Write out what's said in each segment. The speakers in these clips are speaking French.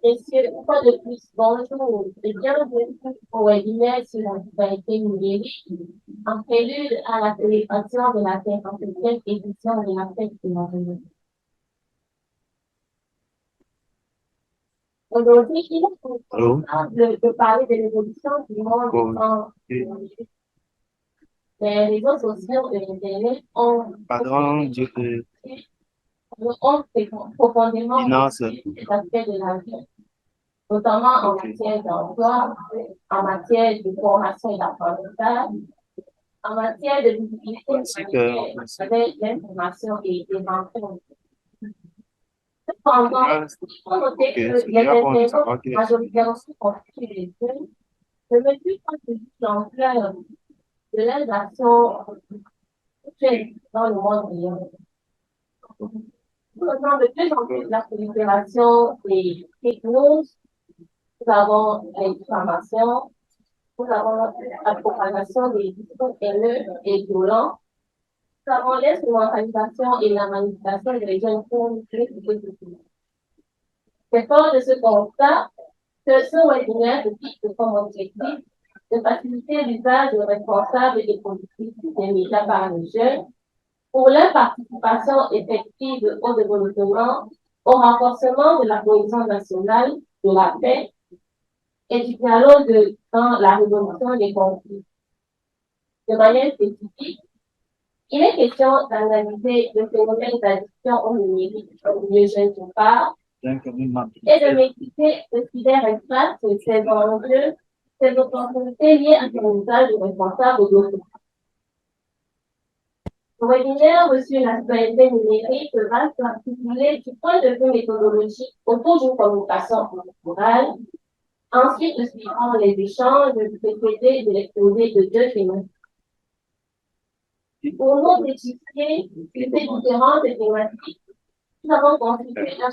Messieurs, une fois de plus, bonjour et bienvenue au webinaire sur la citoyenneté numérique, en prélude à la célébration de la 57e édition de la fête de la Réunion. Aujourd'hui, il est important de parler de l'évolution du monde en les réseaux sociaux et l'Internet ont profondément modifié cet aspect de la vie, notamment en matière d'emploi, en matière de formation et d'apprentissage, en matière de visibilité avec l'information et des rencontres. Cependant, il faut noter que les internautes majoritairement constituent les jeunes ne mesurent pas toujours l'ampleur de leurs actions actuelles dans le monde réel. Nous avons de plus en plus la prolifération des fake news, nous avons les diffamations, nous avons la propagation des discours haineux et violents, nous avons l'instrumentalisation et la manipulation des jeunes pour critiquer ceci. C'est fort de ce constat que ce webinaire fixe comme objectif de faciliter l'usage responsable et politique des médias par les jeunes pour leur participation effective au développement, au renforcement de la cohésion nationale, de la paix et du dialogue dans la résolution des conflits. De manière spécifique, il est question d'analyser le phénomène d'addiction au numérique au milieu jeune d'une part, et de m'expliquer ce cyberespace, ses enjeux, ses opportunités liées à son usage responsable d'autres. Le webinaire sur la citoyenneté numérique va s'articuler du point de vue méthodologique autour d'une communication orale. Ensuite, nous suivrons les échanges précédés de l'exposé de deux thématiques. Pour nous étudier ces différentes thématiques, nous avons constitué un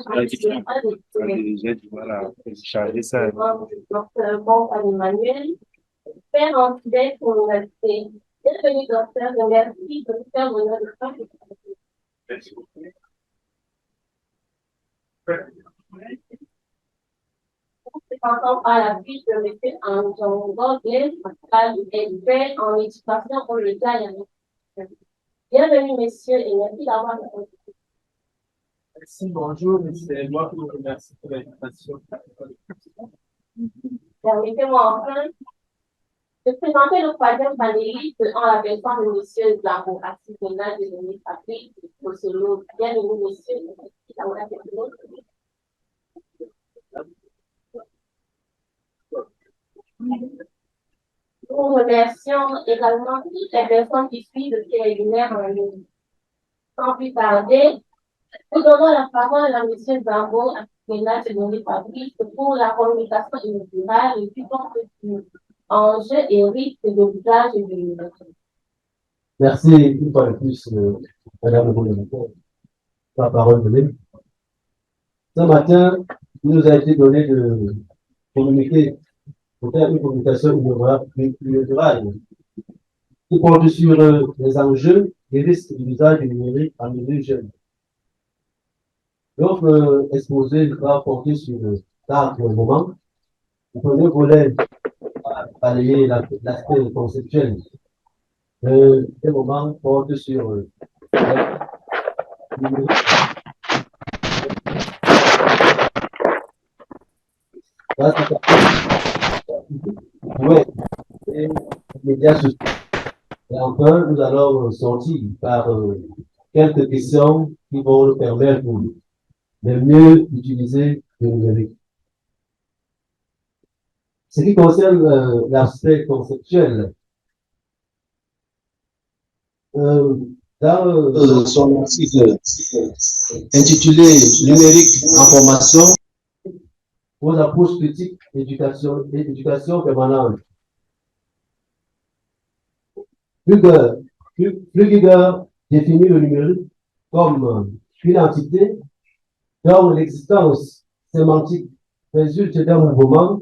docteur Bon Emmanuel, père en fidèle pour l'université. Bienvenue, docteur, je merci de nous faire l'honneur de participer. Merci beaucoup. Présentant par la suite de M. Anton Gogel, expert en éducation au média et en bienvenue, messieurs, et merci d'avoir répondu. Merci, bonjour, c'est moi qui vous remercie pour l'invitation. Permettez-moi enfin de présenter le troisième panéliste en la personne de M. Zabo Assimena de Denis Patrick, sociologue. Bienvenue, messieurs, et merci d'avoir répondu. Nous remercions également toutes les personnes qui suivent ce webinaire en ligne. Sans plus tarder, nous donnons la parole à M. Zambo Assimena de Denis Patrick pour la communication inaugurale du contenu, enjeux et risques de l'usage du numérique. Merci une fois de plus, Madame le Gouvernement, la parole donnée. Ce matin, il nous a été donné de communiquer, de faire une communication inaugurale qui porte sur les enjeux et risques de l'usage du numérique en milieu jeune. L'autre exposé va porter sur 4 moments. Le premier volet va balayer l'aspect conceptuel. Le deuxième moment porte sur les médias sociaux. Et enfin, nous allons sortir par quelques questions qui vont nous permettre de mieux utiliser le numérique. Ce qui concerne l'aspect conceptuel, dans son article intitulé Numérique information aux approches critiques éducation permanente. Flügger définit le numérique comme une entité dont l'existence sémantique résulte d'un mouvement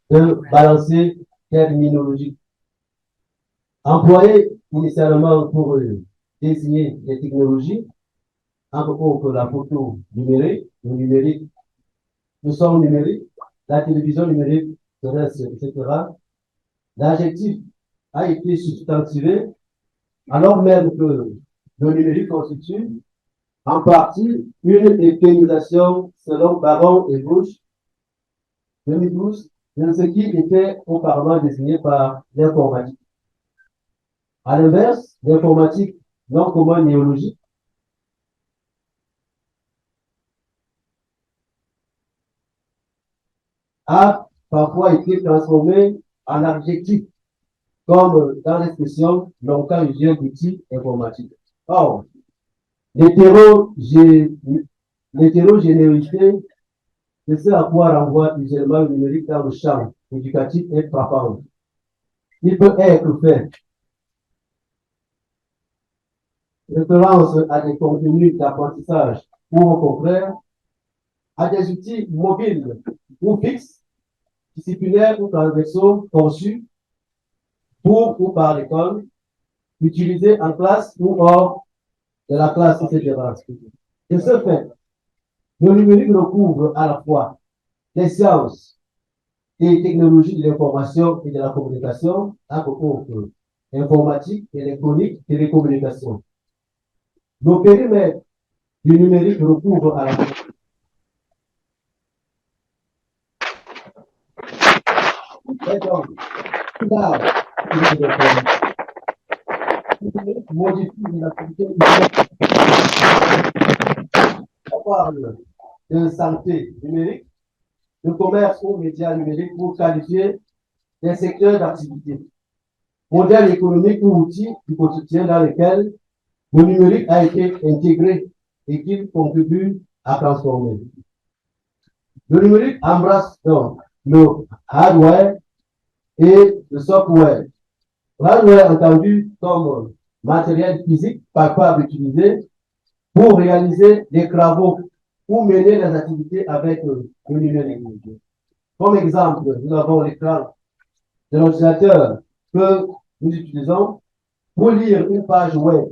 de balancier terminologique. Employé initialement pour désigner les technologies, entre autres la photo numérique, le numérique le son numérique, la télévision numérique terrestre, etc., l'adjectif a été substantivé alors même que le numérique constitue en partie une euphémisation selon Baron et Bush 2012 de ce qui était auparavant désigné par l'informatique. À l'inverse, l'informatique non commun néologique a parfois été transformé en adjectif, comme dans l'expression longtemps usée d'outils informatiques. Or, l'hétérogénéité de ce à quoi renvoie usuellement le numérique dans le champ éducatif est frappante. Il peut être fait référence à des contenus d'apprentissage ou au contraire à des outils mobiles ou fixes, disciplinaires ou transversaux conçus pour ou par l'école, utilisés en classe ou hors de la classe, etc. De ce fait, le numérique recouvre à la fois les sciences et les technologies de l'information et de la communication, à propos informatique, électronique, télécommunication. Le périmètre du numérique recouvre à la fois modifie l'activité. On parle de santé numérique, de commerce ou médias numériques pour qualifier des secteurs d'activité, modèle économique ou outils du quotidien dans lesquels le numérique a été intégré et qu'il contribue à transformer. Le numérique embrasse donc le hardware et le software. L'hardware entendu comme matériel physique capable d'utiliser pour réaliser des travaux ou mener les activités avec le numérique. Comme exemple, nous avons l'écran de l'ordinateur que nous utilisons pour lire une page web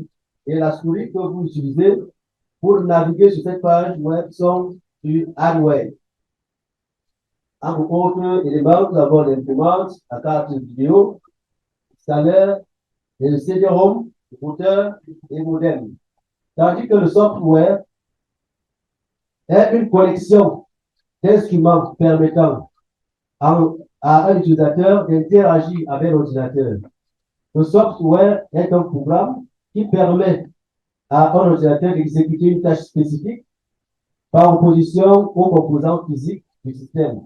et la souris que vous utilisez pour naviguer sur cette page web sont du hardware. En autres éléments, nous avons l'imprimante, la carte vidéo, le scanner, le CD-ROM, le routeur et le modem. Tandis que le software est une collection d'instruments permettant à un utilisateur d'interagir avec l'ordinateur. Le software est un programme qui permet à un ordinateur d'exécuter une tâche spécifique par opposition aux composants physiques du système.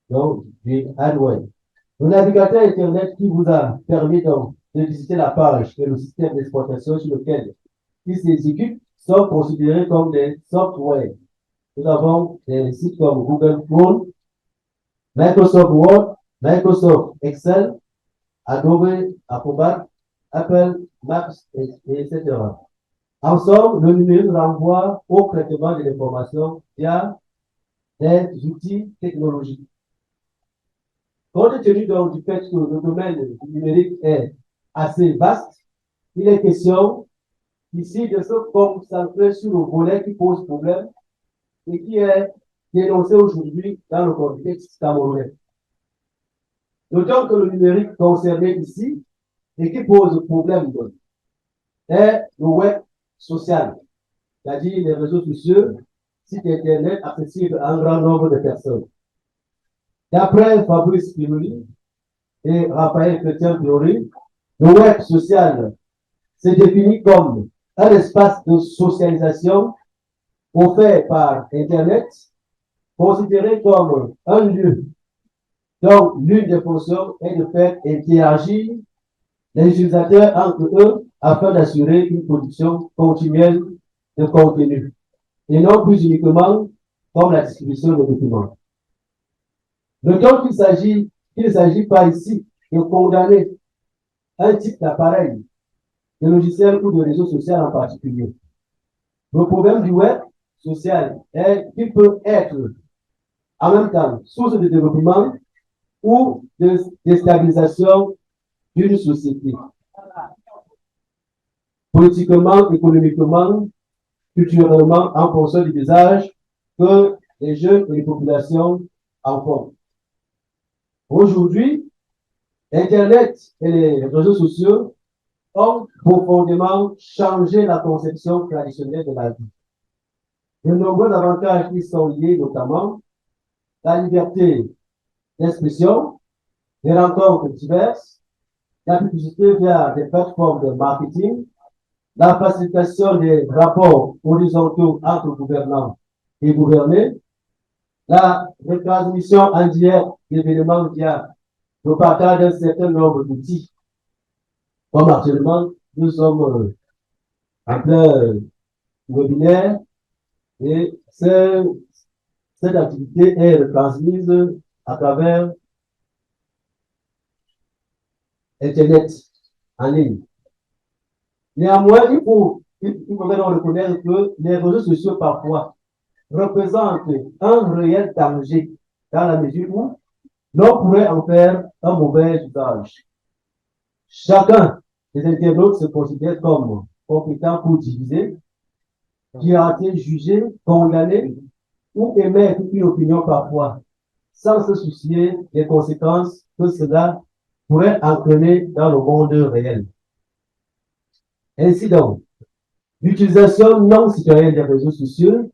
Donc, du hardware. Le navigateur Internet qui vous a permis donc de visiter la page et le système d'exploitation sur lequel il s'exécute sont considérés comme des softwares. Nous avons des sites comme Google Chrome, Microsoft Word, Microsoft Excel, Adobe Acrobat, Apple Maps, etc. Ensemble, le numérique renvoie au traitement de l'information via des outils technologiques. Compte tenu donc du fait que le domaine du numérique est assez vaste, il est question ici de se concentrer sur le volet qui pose problème et qui est dénoncé aujourd'hui dans le contexte camerounais. D'autant que le numérique concerné ici et qui pose problème est le web social, c'est-à-dire les réseaux sociaux, sites internet accessibles à un grand nombre de personnes. D'après Fabrice Piruli et Raphaël Chrétien-Fleury, le web social se définit comme un espace de socialisation offert par Internet, considéré comme un lieu dont l'une des fonctions est de faire interagir les utilisateurs entre eux afin d'assurer une production continuelle de contenu, et non plus uniquement comme la distribution de documents. Notons qu'il ne s'agit pas ici de condamner un type d'appareil, de logiciel ou de réseau social en particulier. Le problème du web social est qu'il peut être en même temps source de développement ou de déstabilisation d'une société. Politiquement, économiquement, culturellement, en fonction du visage que les jeunes et les populations en compte. Aujourd'hui, Internet et les réseaux sociaux ont profondément changé la conception traditionnelle de la vie. De nombreux avantages qui sont liés notamment la liberté d'expression, les rencontres diverses, la publicité via des plateformes de marketing, la facilitation des rapports horizontaux entre gouvernants et gouvernés, la retransmission en direct d'événements via le partage d'un certain nombre d'outils. Comme actuellement, nous sommes en plein webinaire et cette activité est retransmise à travers Internet en ligne. Néanmoins, il faudrait reconnaître que les réseaux sociaux parfois représentent un réel danger dans la mesure où l'on pourrait en faire un mauvais usage. Chacun des internautes se considère comme compétent pour diviser, pirater, juger, condamner ou émettre une opinion parfois, sans se soucier des conséquences que cela pourrait entraîner dans le monde réel. Ainsi donc, l'utilisation non citoyenne des réseaux sociaux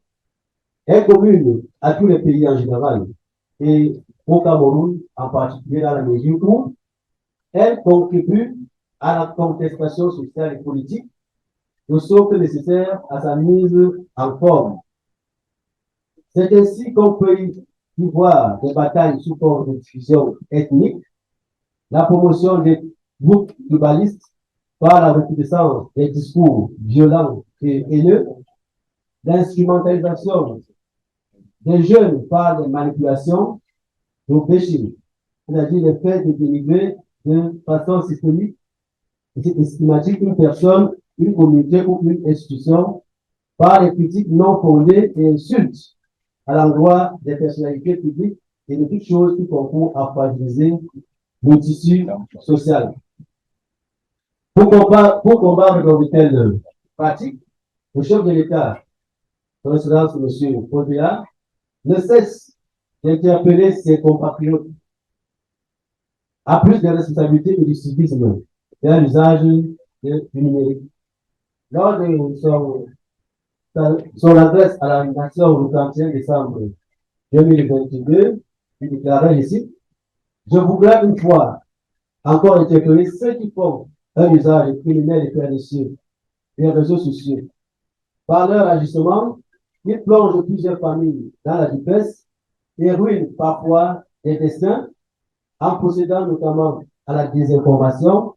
est commune à tous les pays en général et au Cameroun en particulier dans la mesure où elle contribue à la contestation sociale et politique, le socle nécessaire à sa mise en forme. C'est ainsi qu'on peut y voir des batailles sous forme de division ethnique, la promotion des groupes globalistes par la recrudescence des discours violents et haineux, l'instrumentalisation des jeunes par les manipulations, le péché, c'est-à-dire le fait de dénigrer de façon systémique et systématique une personne, une communauté ou une institution par les critiques non fondées et insultes à l'endroit des personnalités publiques et de toutes choses qui concourent à fragiliser le tissu social. Pour combattre dans de telles pratiques, le chef de l'État, son Excellence M. Paul Biya, ne cesse d'interpeller ses compatriotes à plus de responsabilité et du civisme dans l'usage du numérique. Lors de son adresse à la nation le 31 décembre 2022, il déclarait ici: je voudrais une fois encore interpeller ceux qui font un usage criminel et pernicieux des réseaux sociaux. Par leur agissement, ils plongent plusieurs familles dans la détresse et ruinent parfois des destins en procédant notamment à la désinformation,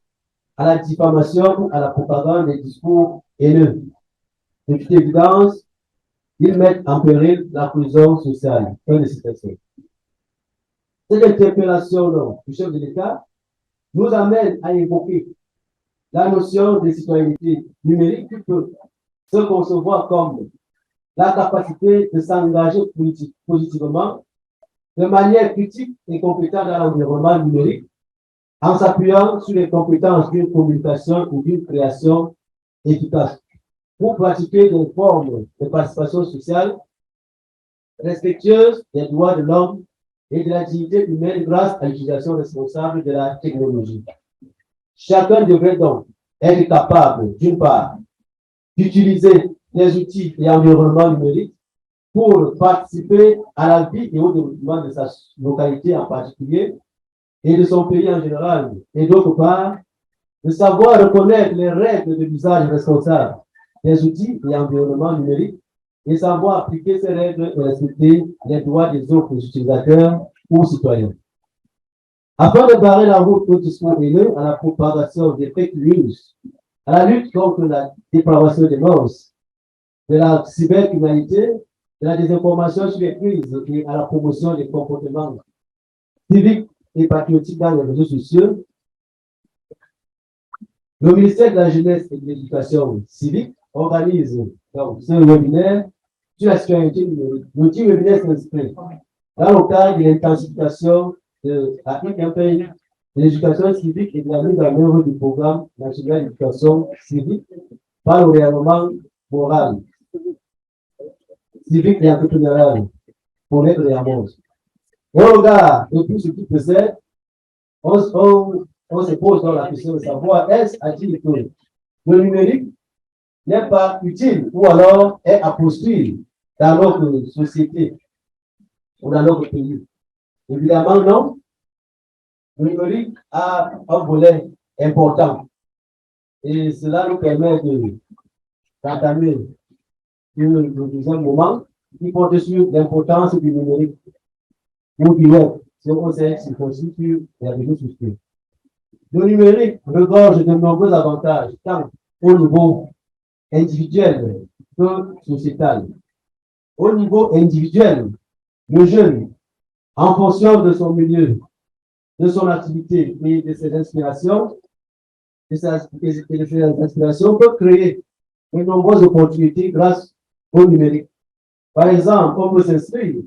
à la diffamation ou à la propagande des discours haineux. De toute évidence, ils mettent en péril la cohésion sociale. Fin de citation. Cette interpellation du chef de l'État nous amène à évoquer la notion de citoyenneté numérique qui peut se concevoir comme la capacité de s'engager positivement de manière critique et compétente dans l'environnement numérique en s'appuyant sur les compétences d'une communication ou d'une création efficace pour pratiquer des formes de participation sociale respectueuses des droits de l'homme et de la dignité humaine grâce à l'utilisation responsable de la technologie. Chacun devrait donc être capable, d'une part, d'utiliser les outils et environnements numériques pour participer à la vie et au développement de sa localité en particulier et de son pays en général, et d'autre part, de savoir reconnaître les règles de l'usage responsable des outils et environnements numériques et savoir appliquer ces règles et respecter les droits des autres utilisateurs ou citoyens. Afin de barrer la route au discours haineux, à la propagation des fake news, à la lutte contre la dépravation des mœurs, de la cybercriminalité, de la désinformation sur les crises et à la promotion des comportements civiques et patriotiques dans les réseaux sociaux, le ministère de la Jeunesse et de l'Éducation civique organise donc ce webinaire sur la citoyenneté numérique. L'outil webinaire s'inscrit dans le cadre de l'intensification de la campagne de l'éducation civique et de la mise en œuvre du programme national d'éducation civique par le rayonnement moral, civique et entrepreneurial connaître les monde. Au regard de tout ce qui possède, on se pose dans la question de savoir est-ce a-t-il que le numérique n'est pas utile ou alors est à poursuivre dans notre société ou dans notre pays. Évidemment, non. Le numérique a un volet important et cela nous permet d'entamer le deuxième moment qui porte sur l'importance du numérique ou du web, si on sait s'il constitue les réseaux sociaux. Le numérique regorge de nombreux avantages, tant au niveau individuel que sociétal. Au niveau individuel, le jeune, en fonction de son milieu, de son activité et de ses inspirations, peut créer de nombreuses opportunités grâce au numérique. Par exemple, on peut s'inscrire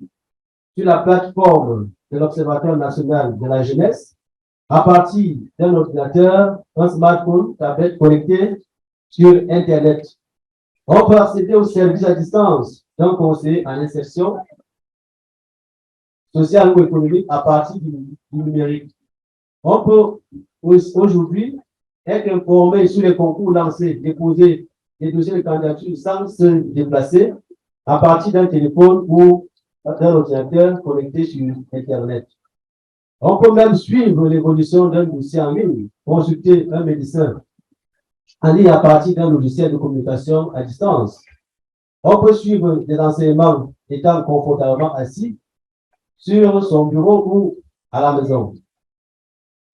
sur la plateforme de l'Observatoire national de la jeunesse à partir d'un ordinateur, un smartphone, tablette connecté sur Internet. On peut accéder aux services à distance d'un conseiller en insertion sociale ou économique à partir du numérique. On peut aujourd'hui être informé sur les concours lancés, déposer des dossiers de candidature sans se déplacer à partir d'un téléphone ou d'un ordinateur connecté sur Internet. On peut même suivre l'évolution d'un dossier en ligne, consulter un médecin en ligne à partir d'un logiciel de communication à distance. On peut suivre des enseignements étant confortablement assis sur son bureau ou à la maison.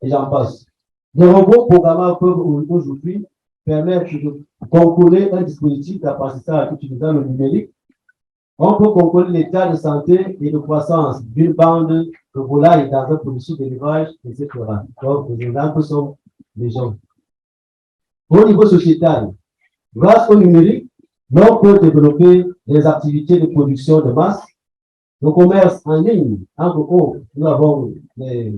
Et j'en passe. Les robots programmeurs peuvent aujourd'hui permettre de concourir un dispositif d'apprentissage utilisant le numérique. On peut concourir l'état de santé et de croissance d'une bande de volailles dans un processus d'élevage, etc. Donc, les exemples sont les gens. Au niveau sociétal, grâce au numérique, l'on peut développer des activités de production de masse, le commerce en ligne. Entre autres, nous avons les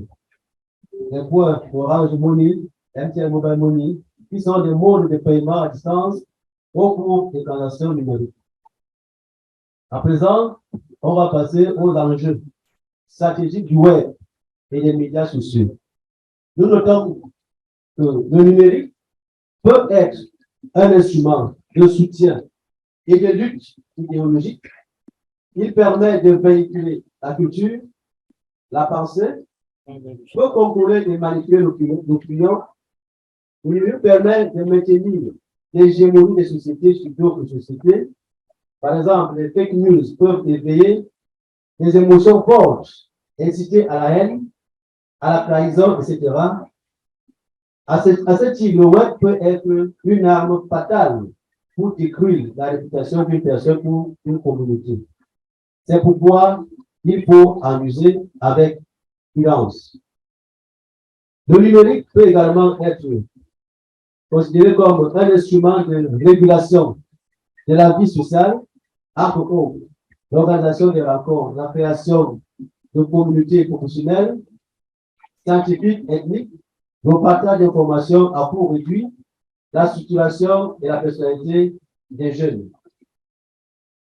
points Orange Money, MTN Mobile Money, qui sont des modes de paiement à distance au cours des transactions numériques. À présent, on va passer aux enjeux stratégiques du web et des médias sociaux. Nous notons que le numérique peut être un instrument de soutien et de lutte idéologique. Il permet de véhiculer la culture, la pensée, peut concourir et manipuler l'opinion. Il lui permet de maintenir l'hégémonie des sociétés sur d'autres sociétés. Par exemple, les fake news peuvent éveiller des émotions fortes, inciter à la haine, à la trahison, etc. À ce titre, le web peut être une arme fatale pour détruire la réputation d'une personne ou d'une communauté. C'est pourquoi il faut en user avec prudence. Le numérique peut également être considéré comme un instrument de régulation de la vie sociale, entre autres l'organisation des rencontres, la création de communautés professionnelles, scientifiques, ethniques, le partage d'informations à court réduit, la structuration et la personnalité des jeunes.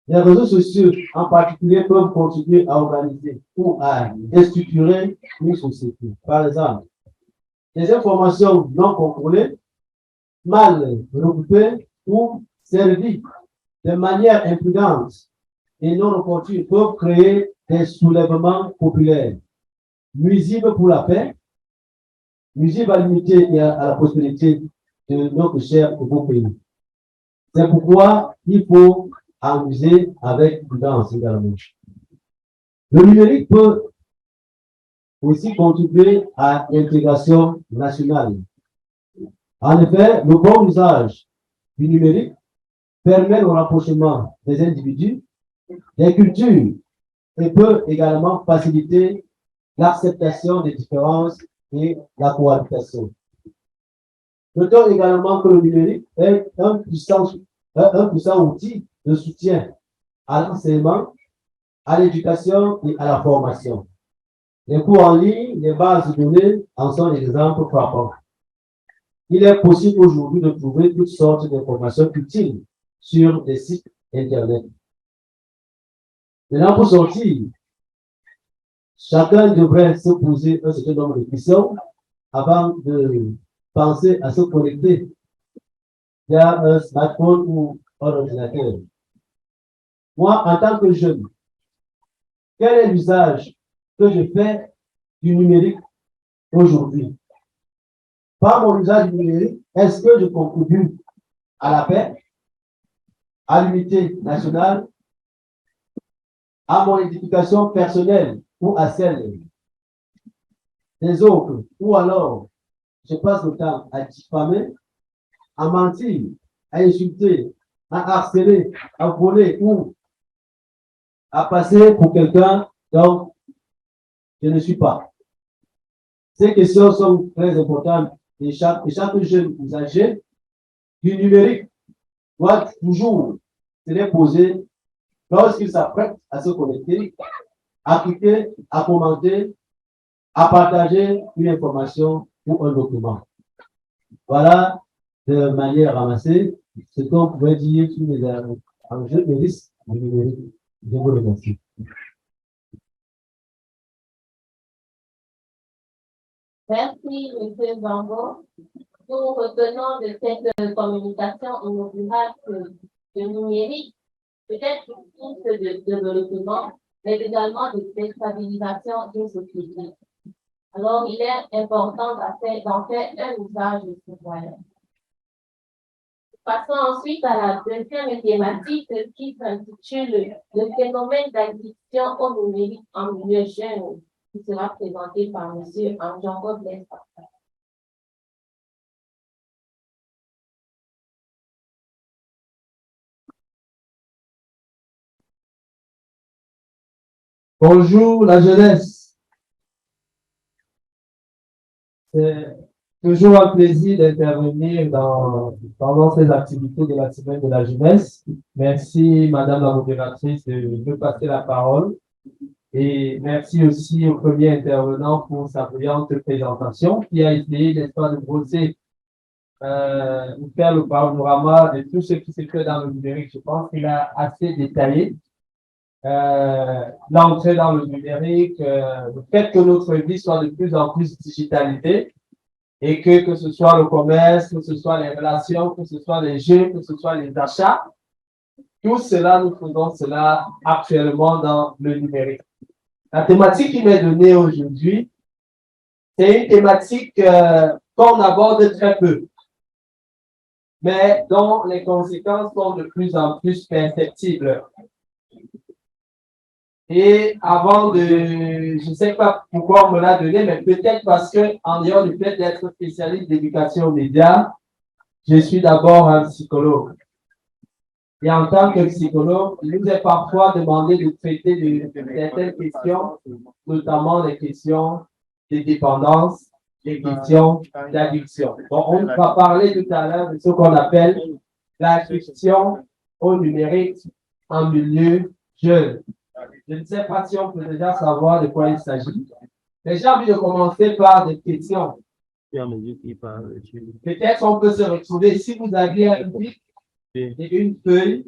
Les réseaux sociaux, en particulier, peuvent continuer à organiser ou à déstructurer une société. Par exemple, des informations non contrôlées, mal regroupées ou servies de manière imprudente et non opportune peuvent créer des soulèvements populaires, nuisibles pour la paix, nuisibles à l'unité et à la prospérité de notre cher et beau pays. C'est pourquoi il faut en user avec prudence également. Le numérique peut aussi contribuer à l'intégration nationale. En effet, le bon usage du numérique permet le rapprochement des individus, des cultures et peut également faciliter l'acceptation des différences et la cohabitation. Notons également que le numérique est un puissant outil de soutien à l'enseignement, à l'éducation et à la formation. Les cours en ligne, les bases de données en sont des exemples frappants. Il est possible aujourd'hui de trouver toutes sortes d'informations utiles sur des sites Internet. Maintenant, pour sortir chacun devrait se poser un certain nombre de questions avant de penser à se connecter via un smartphone ou un ordinateur. Moi, en tant que jeune, quel est l'usage que je fais du numérique aujourd'hui? Par mon usage du numérique, est-ce que je contribue à la paix, à l'unité nationale, à mon édification personnelle ou à celle des autres? Ou alors, je passe le temps à diffamer, à mentir, à insulter, à harceler, à voler ou à passer pour quelqu'un dont je ne suis pas. Ces questions sont très importantes et chaque jeune usager du numérique doit toujours se les poser lorsqu'il s'apprête à se connecter, à cliquer, à commenter, à partager une information ou un document. Voilà, de manière ramassée, ce qu'on pourrait dire sur les enjeux et risques du numérique. Je vous remercie. Merci, M. Zambo. Nous retenons de cette communication inaugurale que le numérique peut-être une source de développement, mais également de déstabilisation d'une société. Alors, il est important d'en faire un usage citoyen. Passons ensuite à la deuxième thématique qui s'intitule le phénomène d'addiction au numérique en milieu jeune, qui sera présenté par M. Anjango Blaise. Bonjour la jeunesse. C'est toujours un plaisir d'intervenir pendant ces activités de la semaine de la jeunesse. Merci Madame la modératrice de me passer la parole. Et merci aussi au premier intervenant pour sa brillante présentation qui a essayé, n'est-ce pas, de brosser, de faire le panorama de tout ce qui se fait dans le numérique. Je pense qu'il a assez détaillé l'entrée dans le numérique, le fait que notre vie soit de plus en plus digitalisée et que ce soit le commerce, que ce soit les relations, que ce soit les jeux, que ce soit les achats, tout cela, nous faisons cela actuellement dans le numérique. La thématique qui m'est donnée aujourd'hui, c'est une thématique qu'on aborde très peu, mais dont les conséquences sont de plus en plus perceptibles. Et avant de, je ne sais pas pourquoi on me l'a donné, mais peut-être parce que, en dehors du fait d'être spécialiste d'éducation aux médias, je suis d'abord un psychologue. Et en tant que psychologue, il nous est parfois demandé de traiter de certaines questions, notamment les questions de dépendance, les questions d'addiction. Donc, on va parler tout à l'heure de ce qu'on appelle l'addiction au numérique en milieu jeune. Je ne sais pas si on peut déjà savoir de quoi il s'agit. Mais j'ai envie de commencer par des questions. Peut-être on peut se retrouver, si vous aviez un bic et une feuille,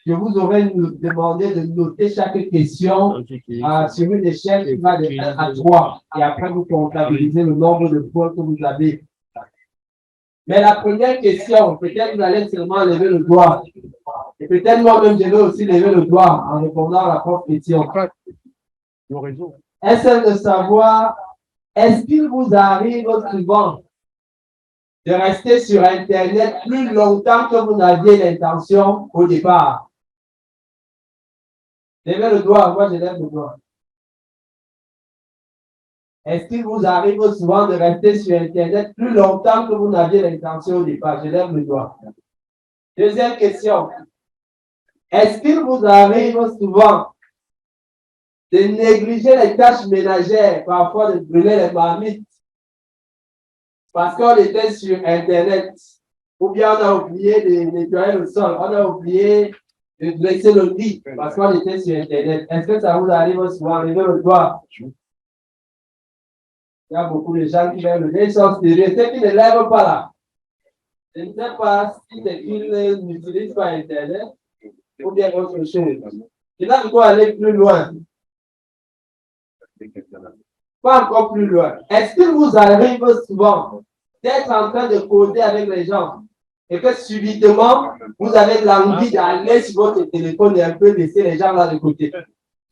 je vous aurais demandé de noter chaque question sur une échelle qui va de 1 à 3. Et après, vous comptabilisez le nombre de points que vous avez. Mais la première question, peut-être vous allez seulement lever le doigt. Et peut-être moi-même, je vais aussi lever le doigt en répondant à la propre question. Est-ce de savoir, est-ce qu'il vous arrive souvent de rester sur Internet plus longtemps que vous n'aviez l'intention au départ? Levez le doigt, moi je lève le doigt. Est-ce qu'il vous arrive souvent de rester sur Internet plus longtemps que vous n'aviez l'intention au départ? Je lève le doigt. Deuxième question. Est-ce qu'il vous arrive souvent de négliger les tâches ménagères, parfois de brûler les marmites, parce qu'on était sur Internet, ou bien on a oublié de nettoyer le sol, on a oublié de dresser le lit, parce qu'on était sur Internet. Est-ce que ça vous arrive souvent? Levez le doigt. Il y a beaucoup de gens qui lèvent le doigt, ils sont sérieux. Ceux qui ne lèvent pas là, je ne sais pas si c'est qu'ils n'utilisent pas Internet ou bien autre chose. Il a de quoi aller plus loin. Pas encore plus loin. Est-ce qu'il vous arrive souvent d'être en train de causer avec les gens et que subitement, vous avez l'envie d'aller sur votre téléphone et un peu laisser les gens là de côté?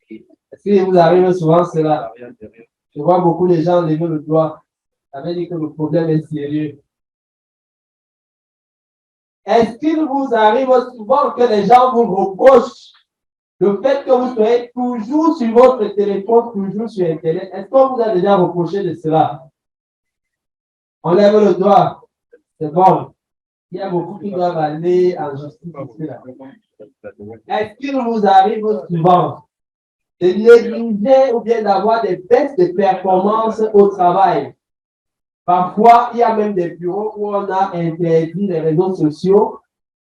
Est-ce qu'il vous arrive souvent cela? Je vois beaucoup de gens lever le doigt. Ça veut dire que le problème est sérieux. Est-ce qu'il vous arrive souvent que les gens vous reprochent le fait que vous soyez toujours sur votre téléphone, toujours sur Internet? Est-ce qu'on vous a déjà reproché de cela? On lève le doigt. C'est bon. Il y a beaucoup qui doivent aller en justice ici, là. Est-ce qu'il vous arrive souvent de négliger ou bien d'avoir des baisses de performance au travail? Parfois, il y a même des bureaux où on a interdit les réseaux sociaux.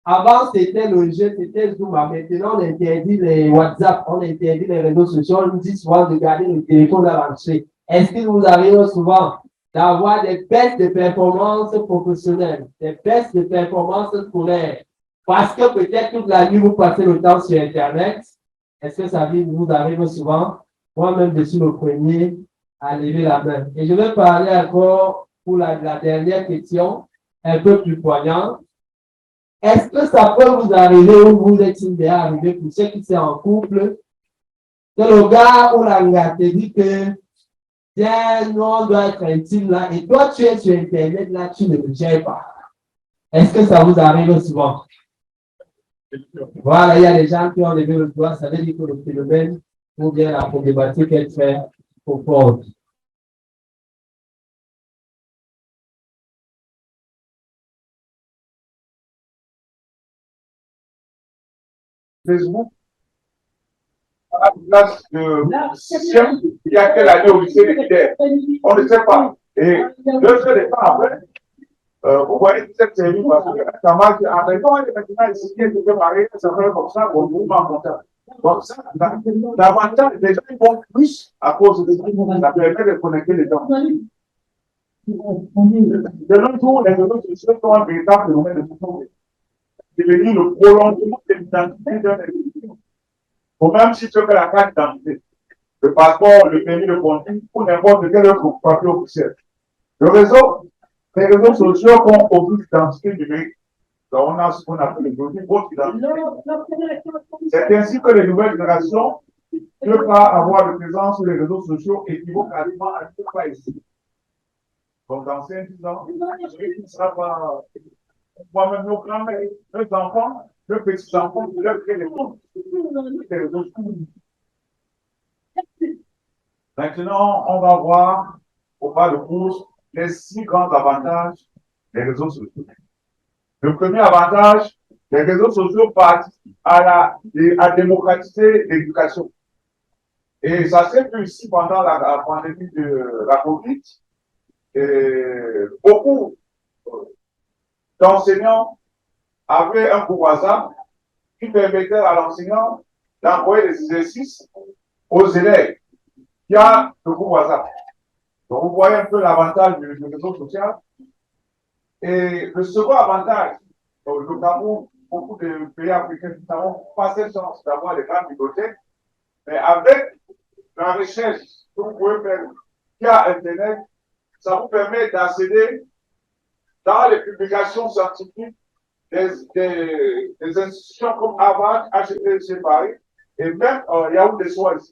Avant, c'était le jeu, c'était Zoom. Maintenant, on interdit les WhatsApp, on interdit les réseaux sociaux. On nous dit souvent de garder le téléphone à l'entrée. Est-ce qu'il vous arrive souvent d'avoir des baisses de performance professionnelles, des baisses de performance scolaires? Parce que peut-être toute la nuit, vous passez le temps sur Internet. Est-ce que ça vous arrive souvent? Moi-même, je suis le premier à lever la main. Et je vais parler encore pour la dernière question, un peu plus poignante. Est-ce que ça peut vous arriver ou vous êtes déjà arrivé pour ceux qui sont en couple, que le gars ou la gars te dit que tiens, nous, on doit être intime là, et toi, tu es sur Internet là, tu ne le gères pas. Est-ce que ça vous arrive souvent? Voilà, il y a des gens qui ont levé le doigt, ça veut dire que le phénomène ou bien la problématique est très profonde. Facebook, à la place de sixième, il y a quelle année au lycée de Guidère? On ne sait pas. Et 2 heures de temps après, vous voyez cette série, parce que ça marche en raison, et maintenant, il s'est préparé, ça fait comme ça, au mouvement comptable. Donc, ça, davantage, les gens vont plus à cause de ça, ça permet de connecter les gens. De nos jours, les réseaux sociaux sont un véritable phénomène de société. C'est devenu le prolongement de l'identité d'un individu. Ou même si tu fais la carte d'identité, le passeport, le permis de conduire, ou n'importe quel autre papier officiel. Les réseaux sociaux ont aujourd'hui l'identité numérique. Donc, on a ce qu'on appelle aujourd'hui votre identité. C'est ainsi que les nouvelles générations ne peuvent pas avoir de présence sur les réseaux sociaux équivaut quasiment à ne pas ici. Donc, dans 5-10 ans, ce ne sera pas. Moi-même, nos grands-mères, nos enfants, nos petits-enfants, leur créer les comptes. Maintenant, on va voir au bas de course les 6 grands avantages des réseaux sociaux. Le premier avantage, les réseaux sociaux participent à démocratiser l'éducation. Et ça s'est vu ici pendant la pandémie de la Covid. Beaucoup d'enseignants avaient un groupe WhatsApp qui permettait à l'enseignant d'envoyer des exercices aux élèves qui a le groupe WhatsApp. Donc, vous voyez un peu l'avantage du réseau social. Et le second avantage, notamment beaucoup de pays africains n'ont pas cette chance d'avoir des grandes bibliothèques, mais avec la recherche que vous pouvez faire via Internet, ça vous permet d'accéder dans les publications scientifiques des institutions comme Harvard, HEC Paris, et même Yaoundé Soares.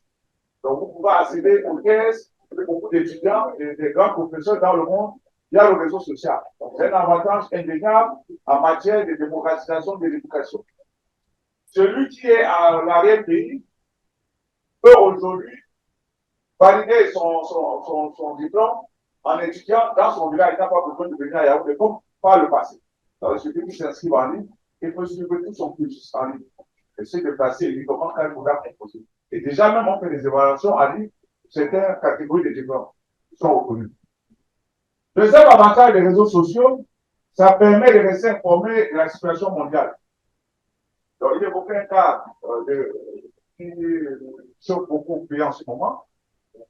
Donc, vous pouvez accéder aux thèses de beaucoup d'étudiants et des grands professeurs dans le monde via le réseau social. C'est un avantage indéniable en matière de démocratisation de l'éducation. Celui qui est à l'arrière-pays peut aujourd'hui valider son diplôme en étudiant dans son village. Il n'a pas besoin de venir à Yaoundé comme par le passé. Alors, celui qui s'inscrit en ligne, il peut suivre tout son cursus en ligne. Et se déplacer uniquement quand il faudra composer. Et déjà, même on fait des évaluations en ligne, certaines catégories de diplômes sont reconnues. Deuxième avantage des réseaux sociaux, ça permet de rester informé de la situation mondiale. Donc, il y a aucun cas qui choque beaucoup au pays en ce moment.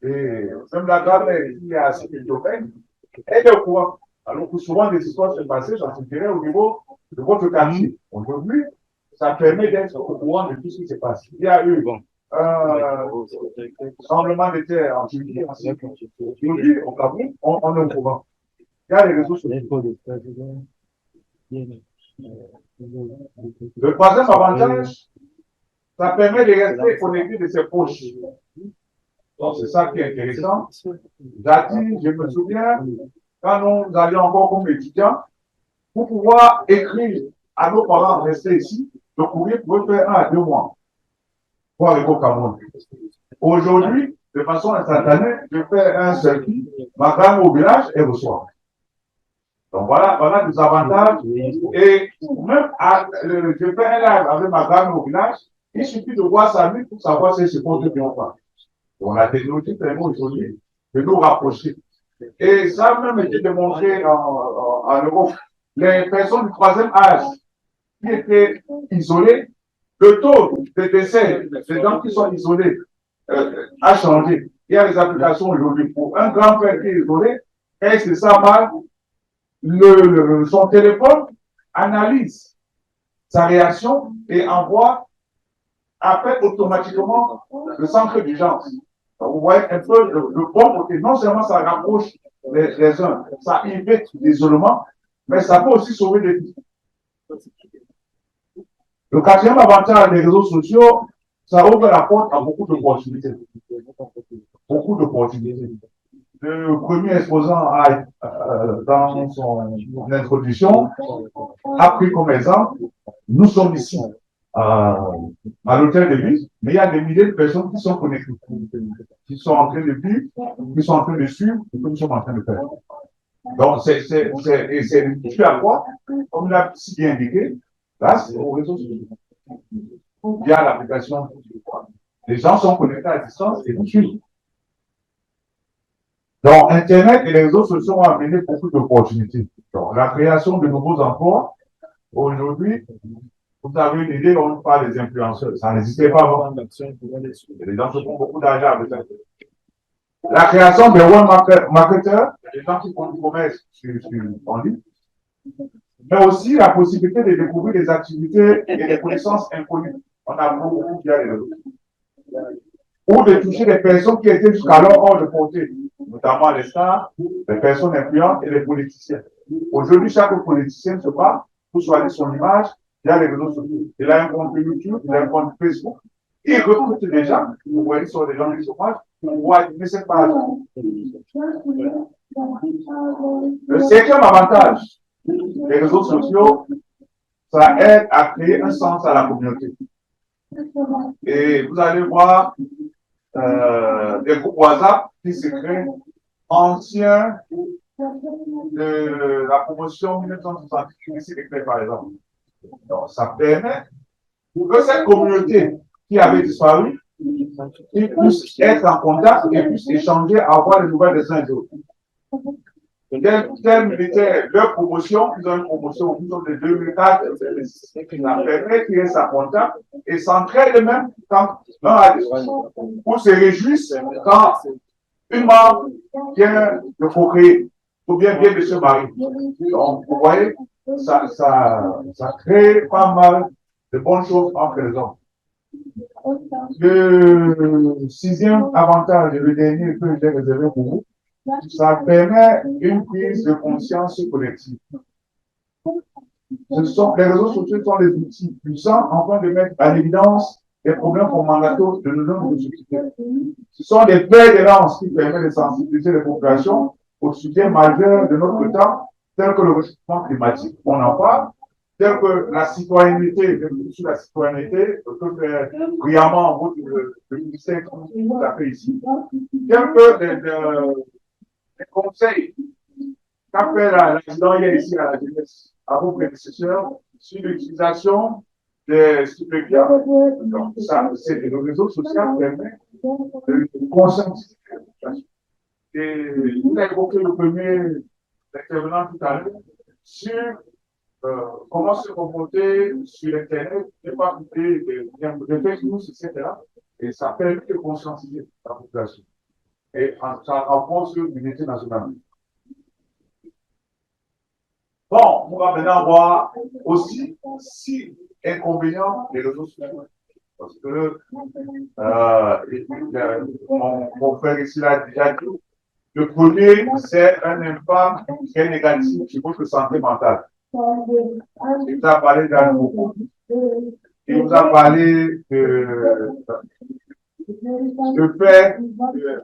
Et même la grand-mère qui est à Sénégal, elle est au courant. Alors que souvent, des histoires se passaient, ça se dirait au niveau de votre quartier. Aujourd'hui, ça permet d'être au courant de tout ce qui se passe. Il y a eu tremblement de terre en Turquie, aujourd'hui, au Cameroun, on est au courant. Il y a les réseaux sociaux. Le troisième avantage, ça permet de rester connecté de ses proches. Donc, c'est ça qui est intéressant. Jadis, je me souviens, quand nous allions encore comme étudiants, pour pouvoir écrire à nos parents restés ici, le courrier pouvait faire 1 à 2 mois pour arriver au Cameroun. Aujourd'hui, de façon instantanée, je fais un selfie, ma femme au village et reçoit. Donc voilà des avantages. Et même je fais un live avec ma femme au village, il suffit de voir sa vie pour savoir si elle se porte bien ou pas. Donc la technologie permet aujourd'hui de nous rapprocher. Et ça a même été démontré en Europe. Les personnes du troisième âge qui étaient isolées, le taux de décès des gens qui sont isolés a changé. Il y a des applications aujourd'hui pour un grand frère qui est isolé, et c'est ça mal, son téléphone analyse sa réaction et appelle automatiquement le centre d'urgence. Vous voyez un peu le bon côté. Non seulement ça rapproche les uns, ça évite l'isolement, mais ça peut aussi sauver des vies. Le quatrième avantage des réseaux sociaux, ça ouvre la porte à beaucoup d'opportunités. Beaucoup d'opportunités. Le premier exposant dans son introduction a pris comme exemple, nous sommes ici à l'hôtel de ville, mais il y a des milliers de personnes qui sont connectées, qui sont en train de vivre, qui sont en train de suivre ce que nous sommes en train de faire. Donc, c'est dû à quoi, comme il a si bien indiqué, là, c'est au réseau social. Via l'application, les gens sont connectés à distance et nous suivent. Donc, Internet et les réseaux sociaux ont amené beaucoup d'opportunités. Donc, la création de nouveaux emplois, aujourd'hui, vous avez une idée, on parle des influenceurs. Ça n'existait pas avant. Les gens se font beaucoup d'argent avec ça. La création des web marketeurs, des gens qui font du commerce en ligne, mais aussi la possibilité de découvrir des activités et des connaissances inconnues. On a beaucoup via les réseaux. Ou de toucher des personnes qui étaient jusqu'alors hors de portée, notamment les stars, les personnes influentes et les politiciens. Aujourd'hui, chaque politicien se bat pour soigner son image via les réseaux sociaux. Il a un compte YouTube, il a un compte Facebook. Il recrute des gens, vous voyez, ce sont des gens du chômage, pour pouvoir animer cette page. Le cinquième avantage des réseaux sociaux, ça aide à créer un sens à la communauté. Et vous allez voir des groupes WhatsApp qui se créent anciens de la promotion 1968 ici par exemple. Donc, ça permet que cette communauté qui avait disparu, ils puissent être en contact et puissent échanger, avoir des nouvelles des uns et des autres. Tel militaire, leur promotion, ils ont une promotion de 2004, ça permet qu'ils restent en contact et s'entraident même quand l'un a des discussions ou se réjouissent quand une membre vient de procréer ou bien vient de se marier. Donc, vous voyez, ça crée pas mal de bonnes choses entre les hommes. Le sixième avantage, et le dernier que j'ai réservé pour vous, ça permet une prise de conscience collective. Les réseaux sociaux sont des outils puissants en train de mettre à l'évidence les problèmes fondamentaux de nos sociétés. Ce sont des paires de lances qui permettent de sensibiliser les populations aux sujets majeurs de notre temps, tels que le réchauffement climatique, on en parle, tels que la citoyenneté, sur la citoyenneté, que fait brillamment le ministère qui vous a fait ici, tels que les conseils qu'a fait la présidente hier ici à la jeunesse, à vos prédécesseurs, sur l'utilisation des stupéfiants. Donc, ça, c'est le réseau social permet de conscientiser. Et vous avez évoqué le premier intervenant tout à l'heure sur comment se comporter sur Internet, ne pas couper des fake news, etc. Et ça permet de conscientiser la population. Et ça renforce l'unité nationale. Bon, on va maintenant voir aussi 6 inconvénients des réseaux sociaux. Parce que mon frère ici l'a déjà dit. Le premier, c'est un impact qui est négatif sur votre santé mentale. Il vous a parlé d'alcool. Il vous a parlé de faire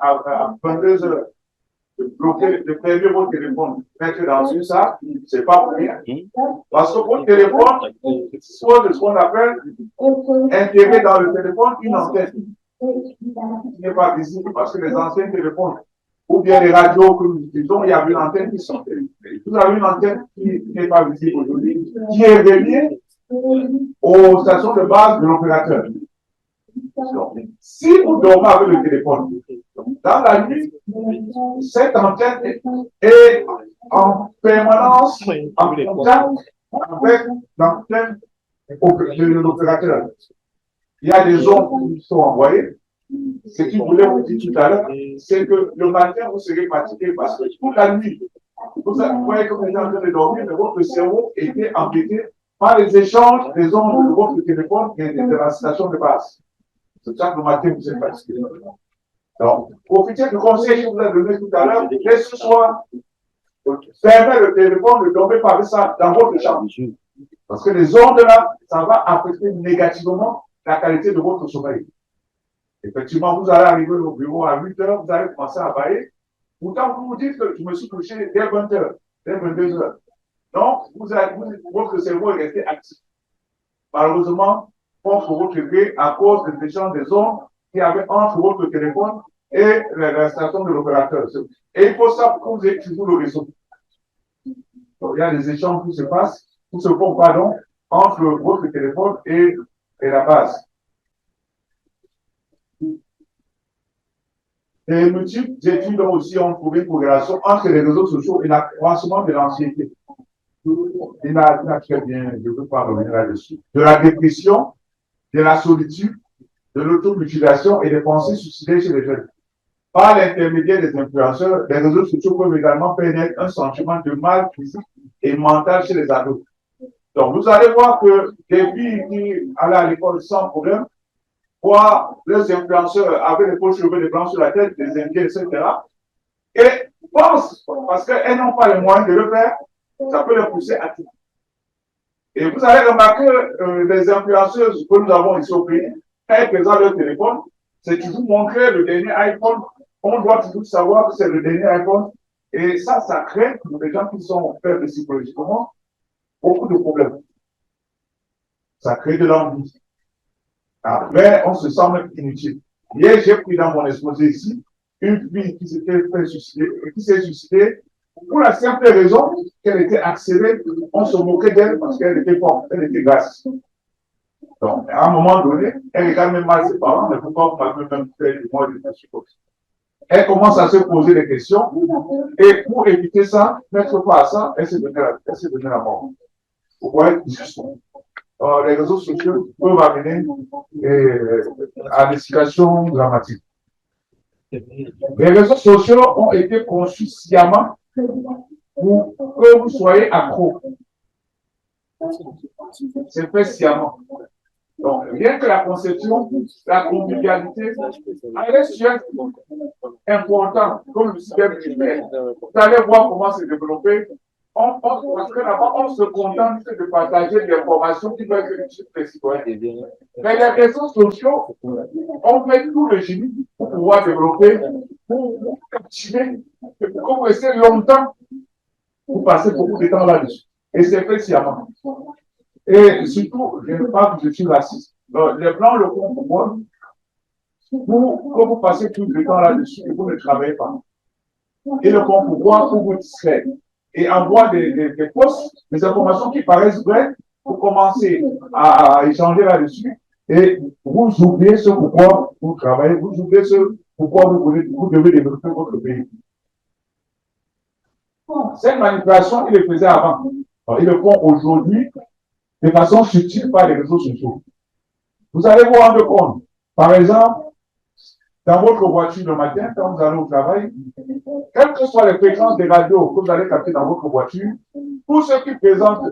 à 22 heures, de bloquer, de fermer votre téléphone, mettre dans une salle, c'est pas pour rien. Parce que votre téléphone, c'est ce qu'on appelle intégrer dans le téléphone une antenne qui n'est pas visible parce que les anciens téléphones ou bien les radios que nous utilisons, il y avait une antenne qui sortait. Vous avez une antenne qui n'est pas visible aujourd'hui, qui est reliée aux stations de base de l'opérateur. Si vous dormez avec le téléphone, dans la nuit, cette antenne est en permanence en contact avec l'antenne de l'opérateur. Il y a des ondes qui sont envoyées. Ce que je voulais vous dire tout à l'heure, c'est que le matin, vous serez fatigué parce que toute la nuit, vous voyez que vous êtes en train de dormir, mais votre cerveau était embêté par les échanges des ondes de votre téléphone et de la station de base. C'est ça que le matin, vous êtes fatigué. Donc, profitez du conseil que je vous ai donné tout à l'heure, dès ce soir, fermez le téléphone, ne dormez pas avec ça dans votre chambre. Parce que les ondes là, ça va affecter négativement la qualité de votre sommeil. Effectivement, vous allez arriver au bureau à 8 heures, vous allez commencer à bailler. Pourtant, vous vous dites que je me suis couché dès 20 heures, dès 22 heures. Donc, votre cerveau est resté actif. Malheureusement, contre votre gré, à cause des échanges des ondes qu'il y avait entre votre téléphone et la station de l'opérateur. Et il faut ça pour que vous ayez toujours le réseau. Donc, il y a des échanges qui se passent, qui se font, pardon, entre votre téléphone et la base. Les multiples études aussi ont trouvé une corrélation entre les réseaux sociaux et l'accroissement de l'anxiété. Il a très bien, je ne veux pas revenir là-dessus. De la dépression, de la solitude, de l'automutilation et des pensées suicidaires chez les jeunes. Par l'intermédiaire des influenceurs, les réseaux sociaux peuvent également faire naître un sentiment de mal physique et mental chez les ados. Donc, vous allez voir que des filles qui allaient à l'école sans problème, voient les influenceurs avec les beaux cheveux, les blancs sur la tête, des indiens, etc. Et pensent, parce qu'elles n'ont pas les moyens de le faire, ça peut les pousser à tout. Et vous allez remarquer les influenceuses que nous avons ici au pays, quand elles présentent leur téléphone, c'est toujours montrer le dernier iPhone. On doit toujours savoir que c'est le dernier iPhone. Et ça crée pour les gens qui sont faibles psychologiquement beaucoup de problèmes. Ça crée de l'envie. Après, on se sent même inutile. Hier, j'ai pris dans mon exposé ici une fille qui s'est suicidée pour la simple raison qu'elle était accélérée. On se moquait d'elle parce qu'elle était forte, elle était grasse. Donc, à un moment donné, elle regarde même mal ses parents, mais pourquoi vous m'avez même fait du moins de support? Elle commence à se poser des questions et pour éviter ça, mettre pas à ça, elle s'est donnée la mort. Vous voyez, justement. Les réseaux sociaux peuvent amener à des situations dramatiques. Les réseaux sociaux ont été conçus sciemment pour que vous soyez accro. C'est fait sciemment. Donc, rien que la conception, la convivialité, elle est sujet important, comme le cybercriminel. Vous allez voir comment c'est développé. Parce que là-bas, on se contente de partager des informations qui peuvent être utiles pour les citoyens. Mais les réseaux sociaux ont fait tout le génie pour pouvoir développer, pour captiver, et pour que vous restez longtemps, vous passez beaucoup de temps là-dessus. Et c'est fait sciemment. Et surtout, je ne veux pas que je suis raciste. Les Blancs le font pour moi, pour que vous passez tout le temps là-dessus et vous ne travaillez pas. Ils le font pour moi, pour vous distraire. Et envoie des posts, des informations qui paraissent vraies, pour commencer à échanger là-dessus. Et vous oubliez ce pourquoi vous travaillez, vous oubliez ce pourquoi vous devez développer votre pays. Cette manipulation, ils le faisaient avant. Alors, ils le font aujourd'hui de façon subtile par les réseaux sociaux. Vous allez vous rendre compte. Par exemple, dans votre voiture le matin, quand vous allez au travail, quelles que soient les fréquences des radios que vous allez capter dans votre voiture, tous ceux qui présentent,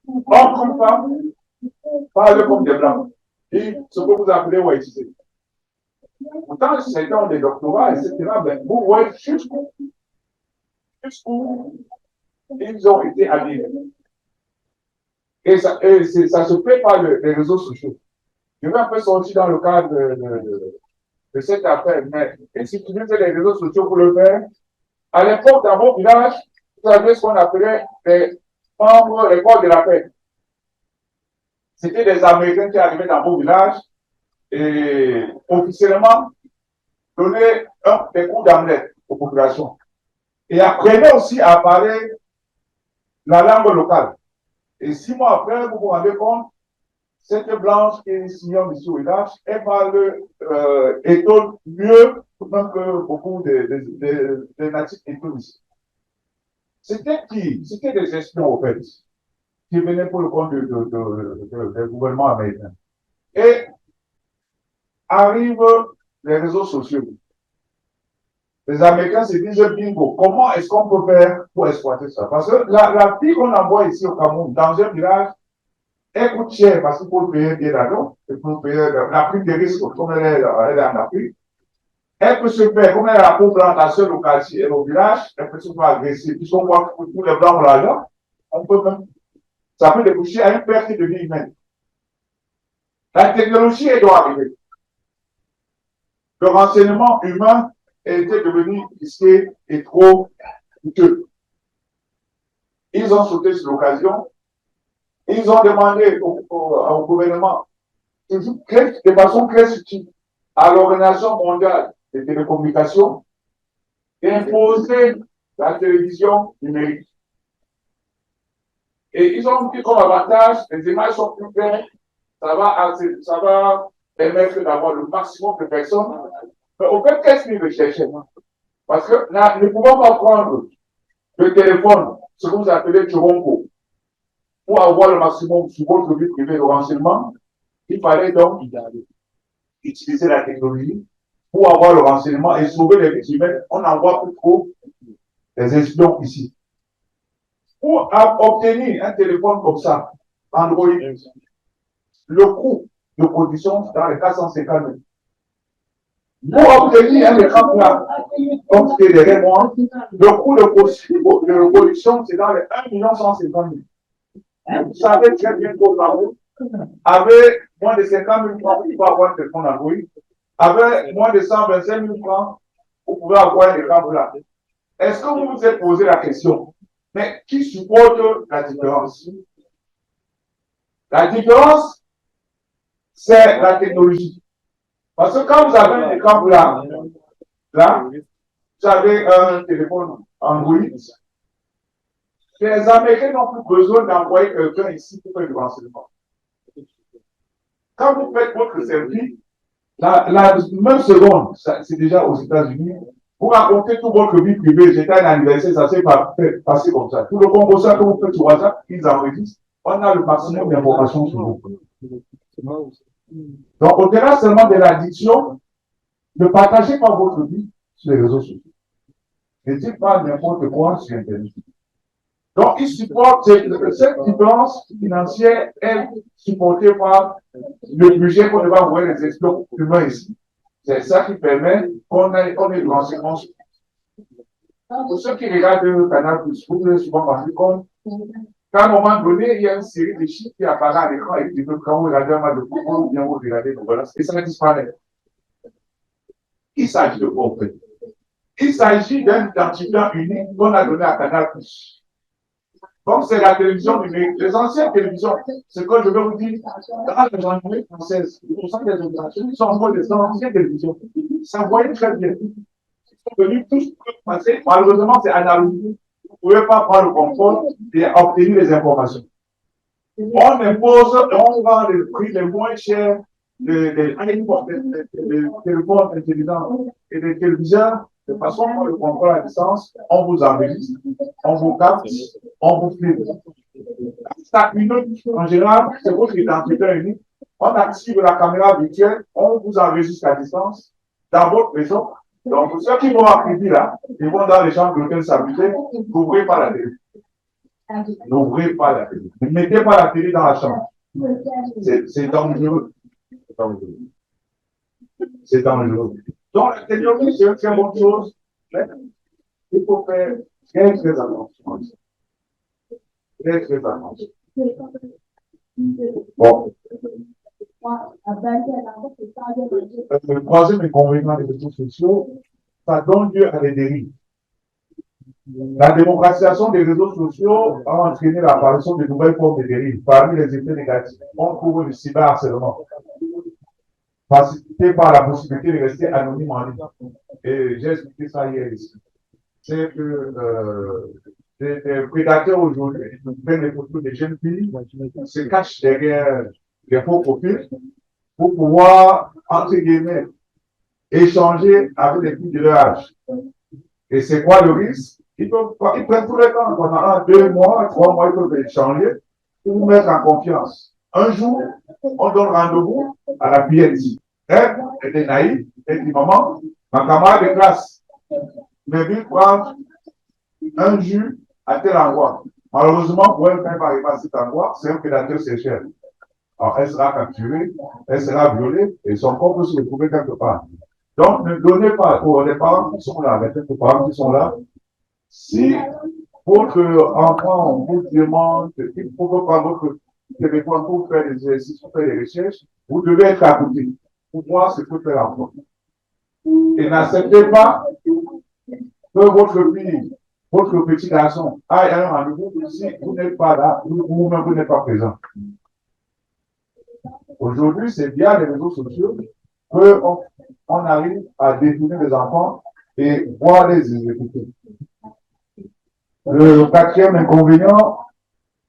hommes comme femmes, parlent comme des blancs. et ce que vous appelez Waïtité. Pourtant, certains ont des doctorats, etc. Mais vous voyez jusqu'où ils ont été habillés. Et ça se fait par les réseaux sociaux. Je vais un peu sortir dans le cadre de cette affaire, mais si tu utilises les réseaux sociaux pour le faire, à l'époque, dans mon village, vous avez ce qu'on appelait les membres, les corps de la paix. C'était des Américains qui arrivaient dans vos villages et officiellement donnaient des coups d'amulette aux populations. Et apprenaient aussi à parler la langue locale. Et 6 mois après, vous vous rendez compte, cette blanche qui est signée ici au village, elle parle étonne mieux que beaucoup des natifs étonnes ici. C'était qui? C'était des espions, au fait, qui venaient pour le compte du gouvernement américain. Et arrivent les réseaux sociaux. Les Américains se disent bingo, comment est-ce qu'on peut faire pour exploiter ça? Parce que la fille qu'on envoie ici au Cameroun, dans un village, elle coûte cher parce qu'il faut payer bien d'avion, il faut payer la prime de risque, comme elle est en Afrique. Elle peut se faire, comme elle est la pauvre plantation au quartier et au village, elle peut se faire agresser. Puisqu'on voit que tous les blancs ont l'argent, on peut même, ça peut déboucher à une perte de vie humaine. La technologie, elle doit arriver. Le renseignement humain était devenu risqué et trop coûteux. Ils ont sauté sur l'occasion. Ils ont demandé au gouvernement, de façon très subtile, à l'Organisation mondiale des télécommunications, d'imposer la télévision numérique. Et ils ont dit comme avantage, les images sont plus claires, ça va permettre d'avoir le maximum de personnes. Mais au fait, qu'est-ce qu'ils recherchaient? Parce que là, nous ne pouvons pas prendre le téléphone, ce que vous appelez Toronto, pour avoir le maximum sur votre vie privée de renseignement. Il fallait donc utiliser la technologie pour avoir le renseignement et sauver les vies humaines. On envoie plus trop des espions ici. Pour obtenir un téléphone comme ça, Android, le coût de production dans les 450 000. Pour obtenir un écran plat, comme c'était derrière moi, le coût de production, c'est dans les 1 150 000. Vous savez très bien qu'au Cameroun, avec moins de 50 000 francs, vous pouvez avoir un téléphone Android. Avec moins de 125 000 francs, vous pouvez avoir un écran plat. Est-ce que vous vous êtes posé la question, mais qui supporte la différence? La différence, c'est la technologie. Parce que quand vous avez un écran plat, là, vous avez un téléphone Android, les Américains n'ont plus besoin d'envoyer quelqu'un ici pour faire du renseignement. Quand vous faites votre selfie, la même seconde, c'est déjà aux États-Unis, vous racontez toute votre vie privée, j'étais à un anniversaire, ça s'est passé comme ça. Tout le composant que vous faites sur WhatsApp, ils enregistrent, on a le maximum d'informations sur vous. Donc, au-delà seulement de l'addiction, ne partagez pas votre vie sur les réseaux sociaux. Ne dites pas n'importe quoi sur Internet. Donc, ils supportent cette différence financière est supportée par le budget qu'on va envoyer les espions humains ici. C'est ça qui permet qu'on ait du renseignement. Pour ceux qui regardent le canal plus, vous avez souvent rendu compte qu'à un moment donné, il y a une série de chiffres qui apparaissent à l'écran et qui quand vous regardez un match de football ou bien vous regardez le voilà, et ça disparaît. Il s'agit de quoi en fait? Il s'agit d'un identifiant unique qu'on a donné à Canal+. Donc, c'est la télévision numérique. Les anciennes télévisions, ce que je veux vous dire, dans les gendarmeries françaises, les des opérations sont encore des anciennes télévisions. Ça voyait très bien. Ils sont venus tous passer. Malheureusement, c'est analogique. Vous ne pouvez pas prendre le contrôle et obtenir les informations. On impose, on vend les prix les moins chers des téléphones intelligents et des téléviseurs. De façon qu'on le contrôle à distance, on vous enregistre, on vous capte, on vous filme. Ça, en général, c'est votre identité unique. On active la caméra virtuelle, on vous enregistre à distance dans votre maison. Donc, ceux qui vont à Kribi là, ils vont dans les chambres d'hôtel s'amuser, n'ouvrez pas la télé. N'ouvrez pas la télé. Ne mettez pas la télé dans la chambre. C'est dangereux. C'est dangereux. Donc, la technologie, c'est une très bonne chose, mais il faut faire très, très attention. Très, très attention. Bon. Le troisième inconvénient des réseaux sociaux, ça donne lieu à des dérives. La démocratisation des réseaux sociaux a entraîné l'apparition de nouvelles formes de dérives. Parmi les effets négatifs, on trouve le cyberharcèlement, facilité par la possibilité de rester anonyme en ligne. Et j'ai expliqué ça hier ici. C'est que des prédateurs aujourd'hui prennent des photos des jeunes filles, se cachent derrière des faux profils pour pouvoir, entre guillemets, échanger avec les filles de leur âge. Et c'est quoi le risque? Ils prennent tout le temps, pendant 1, 2 mois, 3 mois, ils peuvent échanger pour vous mettre en confiance. Un jour, on donne rendez-vous à la fillette. Elle était naïve, elle dit, maman, ma camarade de classe m'a vu prendre un jus à tel endroit. Malheureusement, pour elle, quand elle va arriver à cet endroit, c'est un prédateur sexuel. Alors, elle sera capturée, elle sera violée, et son corps peut se retrouver quelque part. Donc, ne donnez pas pour les parents qui sont là, les parents qui sont là, si votre enfant vous demande, il faut prendre votre téléphone pour faire des exercices, pour faire des recherches, vous devez être à côté pour voir ce que fait l'enfant. Et n'acceptez pas que votre fille, votre petit garçon aille à un rendez-vous si vous n'êtes pas là, vous-même vous n'êtes pas présent. Aujourd'hui, c'est via les réseaux sociaux qu'on arrive à détourner les enfants et voir les exécuter. Le quatrième inconvénient,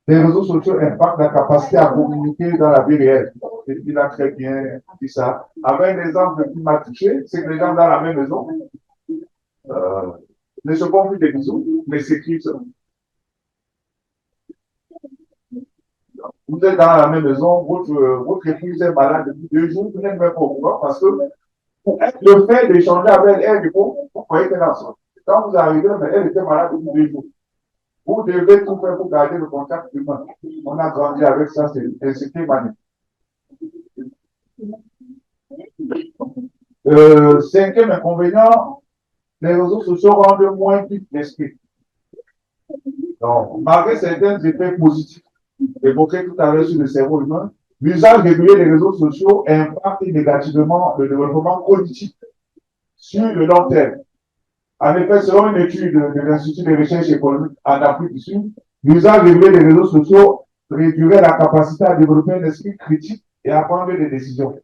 les réseaux sociaux impactent la capacité à communiquer dans la vie réelle. Et il a très bien dit ça. Avec l'exemple qui m'a touché, c'est que les gens dans la même maison ne se font plus des bisous, mais s'écrivent seulement. Vous êtes dans la même maison, votre épouse est malade depuis 2 jours, vous n'êtes même pas au courant parce que le fait d'échanger avec elle, vous croyez qu'elle est ensemble. Quand vous arrivez, elle était malade depuis 2 jours. Vous devez tout faire pour garder le contact humain. On a grandi avec ça, c'était magnifique. Cinquième inconvénient, les réseaux sociaux rendent moins vite l'esprit. Donc, malgré certains effets positifs évoqués tout à l'heure sur le cerveau humain, l'usage régulier des réseaux sociaux impacte négativement le développement cognitif sur le long terme. En effet, selon une étude de l'Institut de recherche économique en Afrique du Sud, l'usage régulier des réseaux sociaux réduirait la capacité à développer un esprit critique et à prendre des décisions.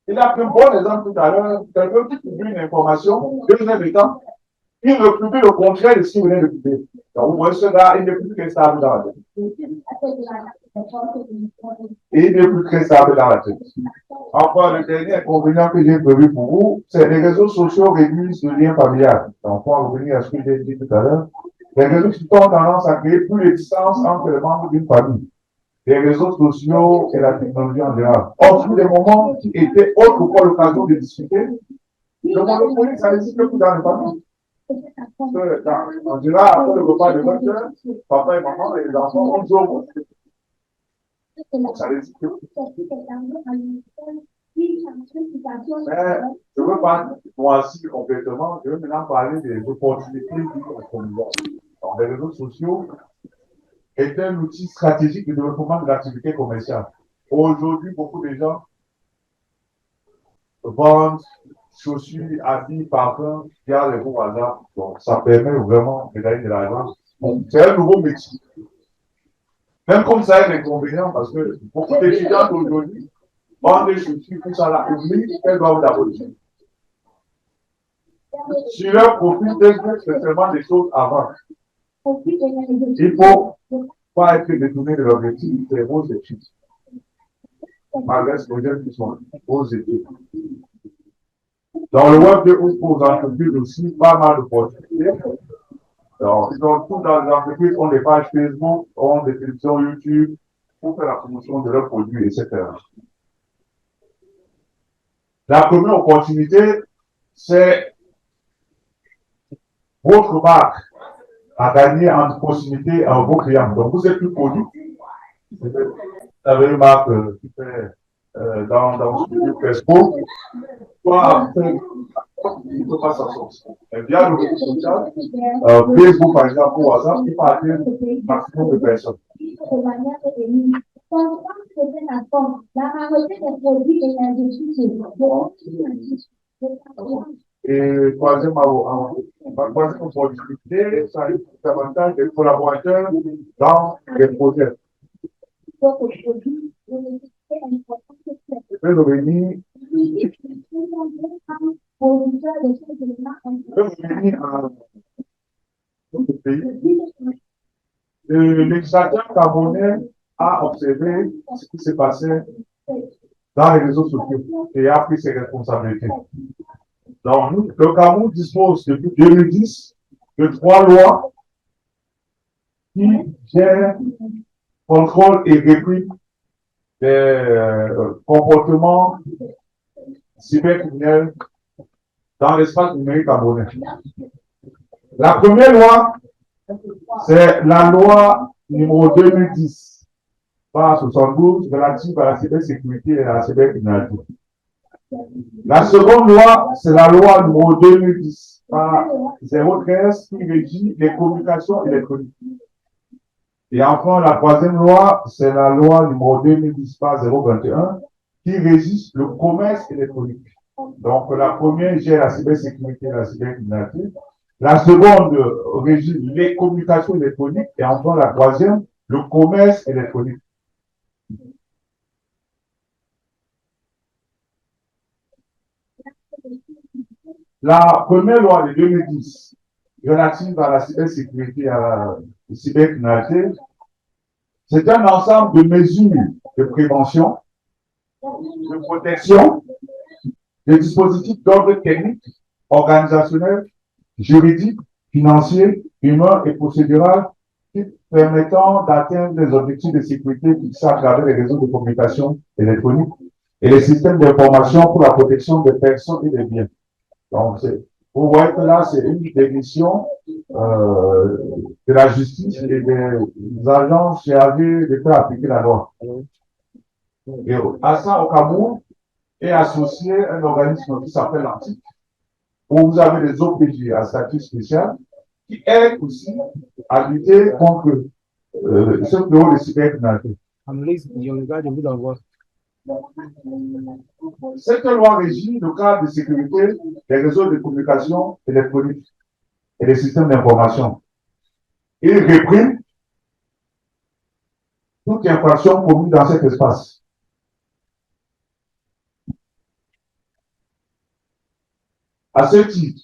Il a pris un bon exemple tout à l'heure, quelqu'un qui publie une information, 2 heures de temps, il republie le contraire de ce qu'il venait de publier. Donc, au moins, ce gars, il n'est plus très stable dans la tête. Et il n'est plus très stable dans la tête. Enfin, le dernier inconvénient que j'ai prévu pour vous, c'est les réseaux sociaux réduisent le lien familial. Donc, on va revenir à ce que j'ai dit tout à l'heure. Les réseaux sociaux ont tendance à créer plus de distance entre les membres d'une famille. Les réseaux sociaux et la technologie en général offrent des moments qui étaient autres pour l'occasion de discuter. Le monopoly, ça n'existe plus dans les familles. En général, après le repas de 20 heures, papa et maman et les enfants, on joue au monde. Ça n'existe plus. Mais je ne veux pas voici complètement, je veux maintenant parler des opportunités du consommateur. Donc, les réseaux sociaux est un outil stratégique de développement de l'activité commerciale. Aujourd'hui, beaucoup de gens vendent chaussures, habits, parfums, via les bons hasards. Donc, ça permet vraiment de gagner de l'argent. C'est un nouveau métier. Même comme ça, il y a des inconvénients parce que beaucoup d'étudiants aujourd'hui vendent des chaussures pour ça là. Oublient qu'elles doivent l'abolition. Sur leur profil Facebook, c'est seulement des choses à vendre. Il faut pas être détourné de l'objectif, c'est vos études. Malgré ce projet qui sont vos études. Dans le web 2, aux entreprises aussi, pas mal d'opportunités. Donc, ils ont tout dans les entreprises, ont des pages Facebook, ont des télévisions YouTube pour faire la promotion de leurs produits, etc. La première opportunité, c'est votre marque à gagner en proximité à vos clients. Donc, vous êtes plus connu. Vous avez une marque qui fait dans ce milieu Facebook, soit après, il ne peut pas s'en sortir. Via le réseau social, Facebook par exemple ou WhatsApp, il peut atteindre un maximum de personnes. Et troisième opportunité, ça a davantage des collaborateurs dans les projets. Je vais revenir à notre pays. Le législateur gabonais a observé ce qui s'est passé dans les réseaux sociaux et a pris ses responsabilités. Donc, le Cameroun dispose depuis 2010 de 3 lois qui gèrent, contrôlent et répriment des comportements cybercriminels dans l'espace numérique camerounais. La première loi, c'est la loi numéro 2010 par 72 relative à la cybersécurité et à la cybercriminalité. La seconde loi, c'est la loi numéro 2010 par 013 qui régit les communications électroniques. Et enfin, la troisième loi, c'est la loi numéro 2010 par 021 qui régit le commerce électronique. Donc, la première gère la cybersécurité et la cybercriminalité. La seconde régit les communications électroniques. Et enfin, la troisième, le commerce électronique. La première loi de 2010 relative à la cybersécurité et à la cybercriminalité, c'est un ensemble de mesures de prévention, de protection, de dispositifs d'ordre technique, organisationnel, juridique, financier, humain et procédural permettant d'atteindre les objectifs de sécurité fixés à travers les réseaux de communication électronique et les systèmes d'information pour la protection des personnes et des biens. Donc, vous voyez que là, c'est une définition de la justice et des agents chargés de faire appliquer la loi. Et à ça, au Cameroun, est associé un organisme qui s'appelle l'ANTIC, où vous avez des OPJ à statut spécial, qui aident aussi à lutter contre ce fléau de cybercriminalité. Cette loi régit le cadre de sécurité des réseaux de communication électronique et des systèmes d'information. Il réprime toute infraction commise dans cet espace. À ce titre,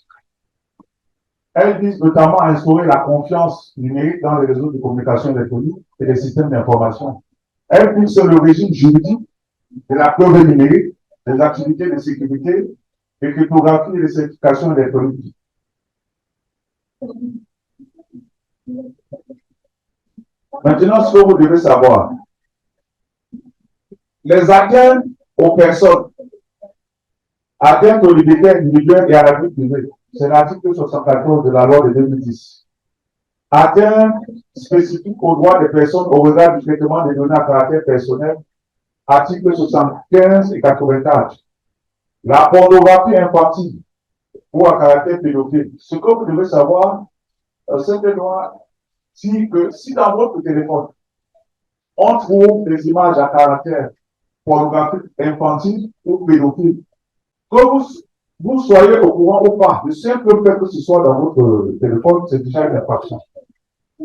elle vise notamment à instaurer la confiance numérique dans les réseaux de communication électronique et les systèmes d'information. Elle fixe le régime juridique de la preuve numérique, des activités de sécurité, de cryptographie et de certification électronique. Maintenant, ce que vous devez savoir, les atteintes aux personnes, atteintes aux libertés individuelles et à la vie privée, c'est l'article 74 de la loi de 2010. Atteinte spécifique aux droits des personnes au regard du traitement des données à caractère personnel, articles 75 et 84. La pornographie infantile ou à caractère pédophile. Ce que vous devez savoir, cette loi dit que si dans votre téléphone, on trouve des images à caractère pornographique infantile ou pédophile, que vous soyez au courant ou pas, le simple fait que ce soit dans votre téléphone, c'est déjà une infraction.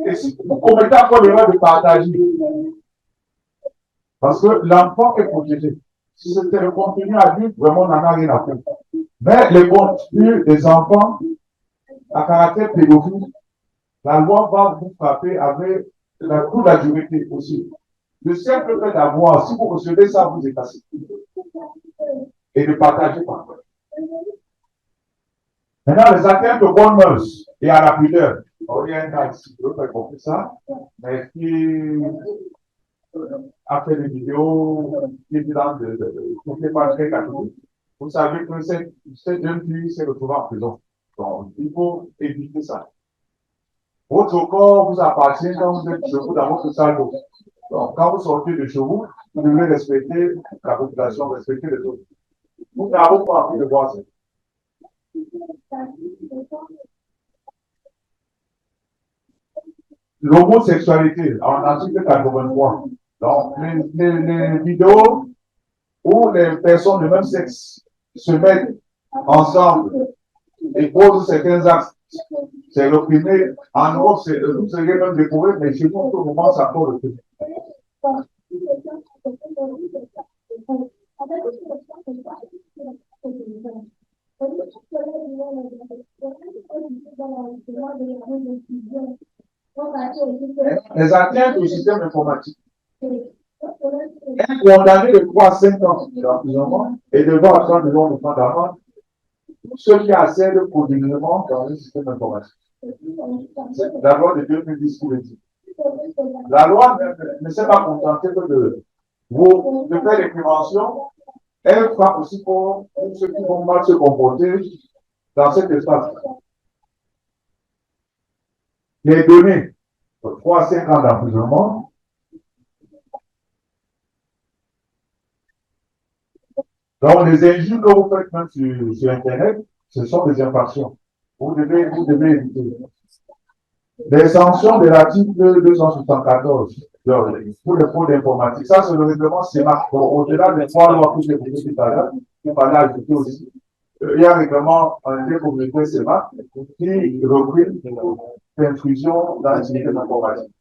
Et si vous commettez encore l'erreur de partager, parce que l'enfant est protégé. Si c'était le contenu adulte, vraiment, on n'en a rien à faire. Mais le contenu des enfants à caractère pédophile, la loi va vous frapper avec toute la dureté aussi. Le simple fait d'avoir, si vous recevez ça, vous effacez. Et de partager par contre. Maintenant, les atteintes aux bonnes mœurs et à la pudeur. Il y a un cas ici, je ne veux pas compris ça, mais qui a fait des vidéos qui est dans toutes les pages très catholiques. Vous savez que cette jeune fille s'est retrouvée en prison. Donc, il faut éviter ça. Votre corps vous appartient quand vous êtes chez vous dans votre salle d'eau. Donc, quand vous sortez de chez vous, vous devez respecter la population, respecter les autres. Nous n'avons pas envie de voir ça. L'homosexualité, en article 83. Donc, les vidéos où les personnes de même sexe se mettent ensemble et posent certains actes, c'est réprimé. En Europe, vous seriez même découvert, mais chez nous, pour le moment, c'est encore réprimé. Les atteintes au système informatique. Un condamné de 3 à 5 ans d'emprisonnement et devant attendre le long de temps d'amende pour ceux qui accèdent quotidiennement dans le système informatique. C'est la loi de 2010 qui le dit. La loi ne s'est pas contentée que de faire les préventions, elle frappe aussi pour ceux qui vont mal se comporter dans cet espace. Les données, 3 à 5 ans d'emprisonnement, donc les injures que vous faites même sur Internet, ce sont des infractions. Vous devez éviter. Les sanctions de l'article 274 pour les fraudes informatiques, ça c'est le règlement CEMAC. Au-delà des 3 lois que j'ai évoquées tout à l'heure, qui parlait ajouter aussi, il y a un règlement intercommunautaire CEMAC qui reprime l'intrusion dans le système informatique.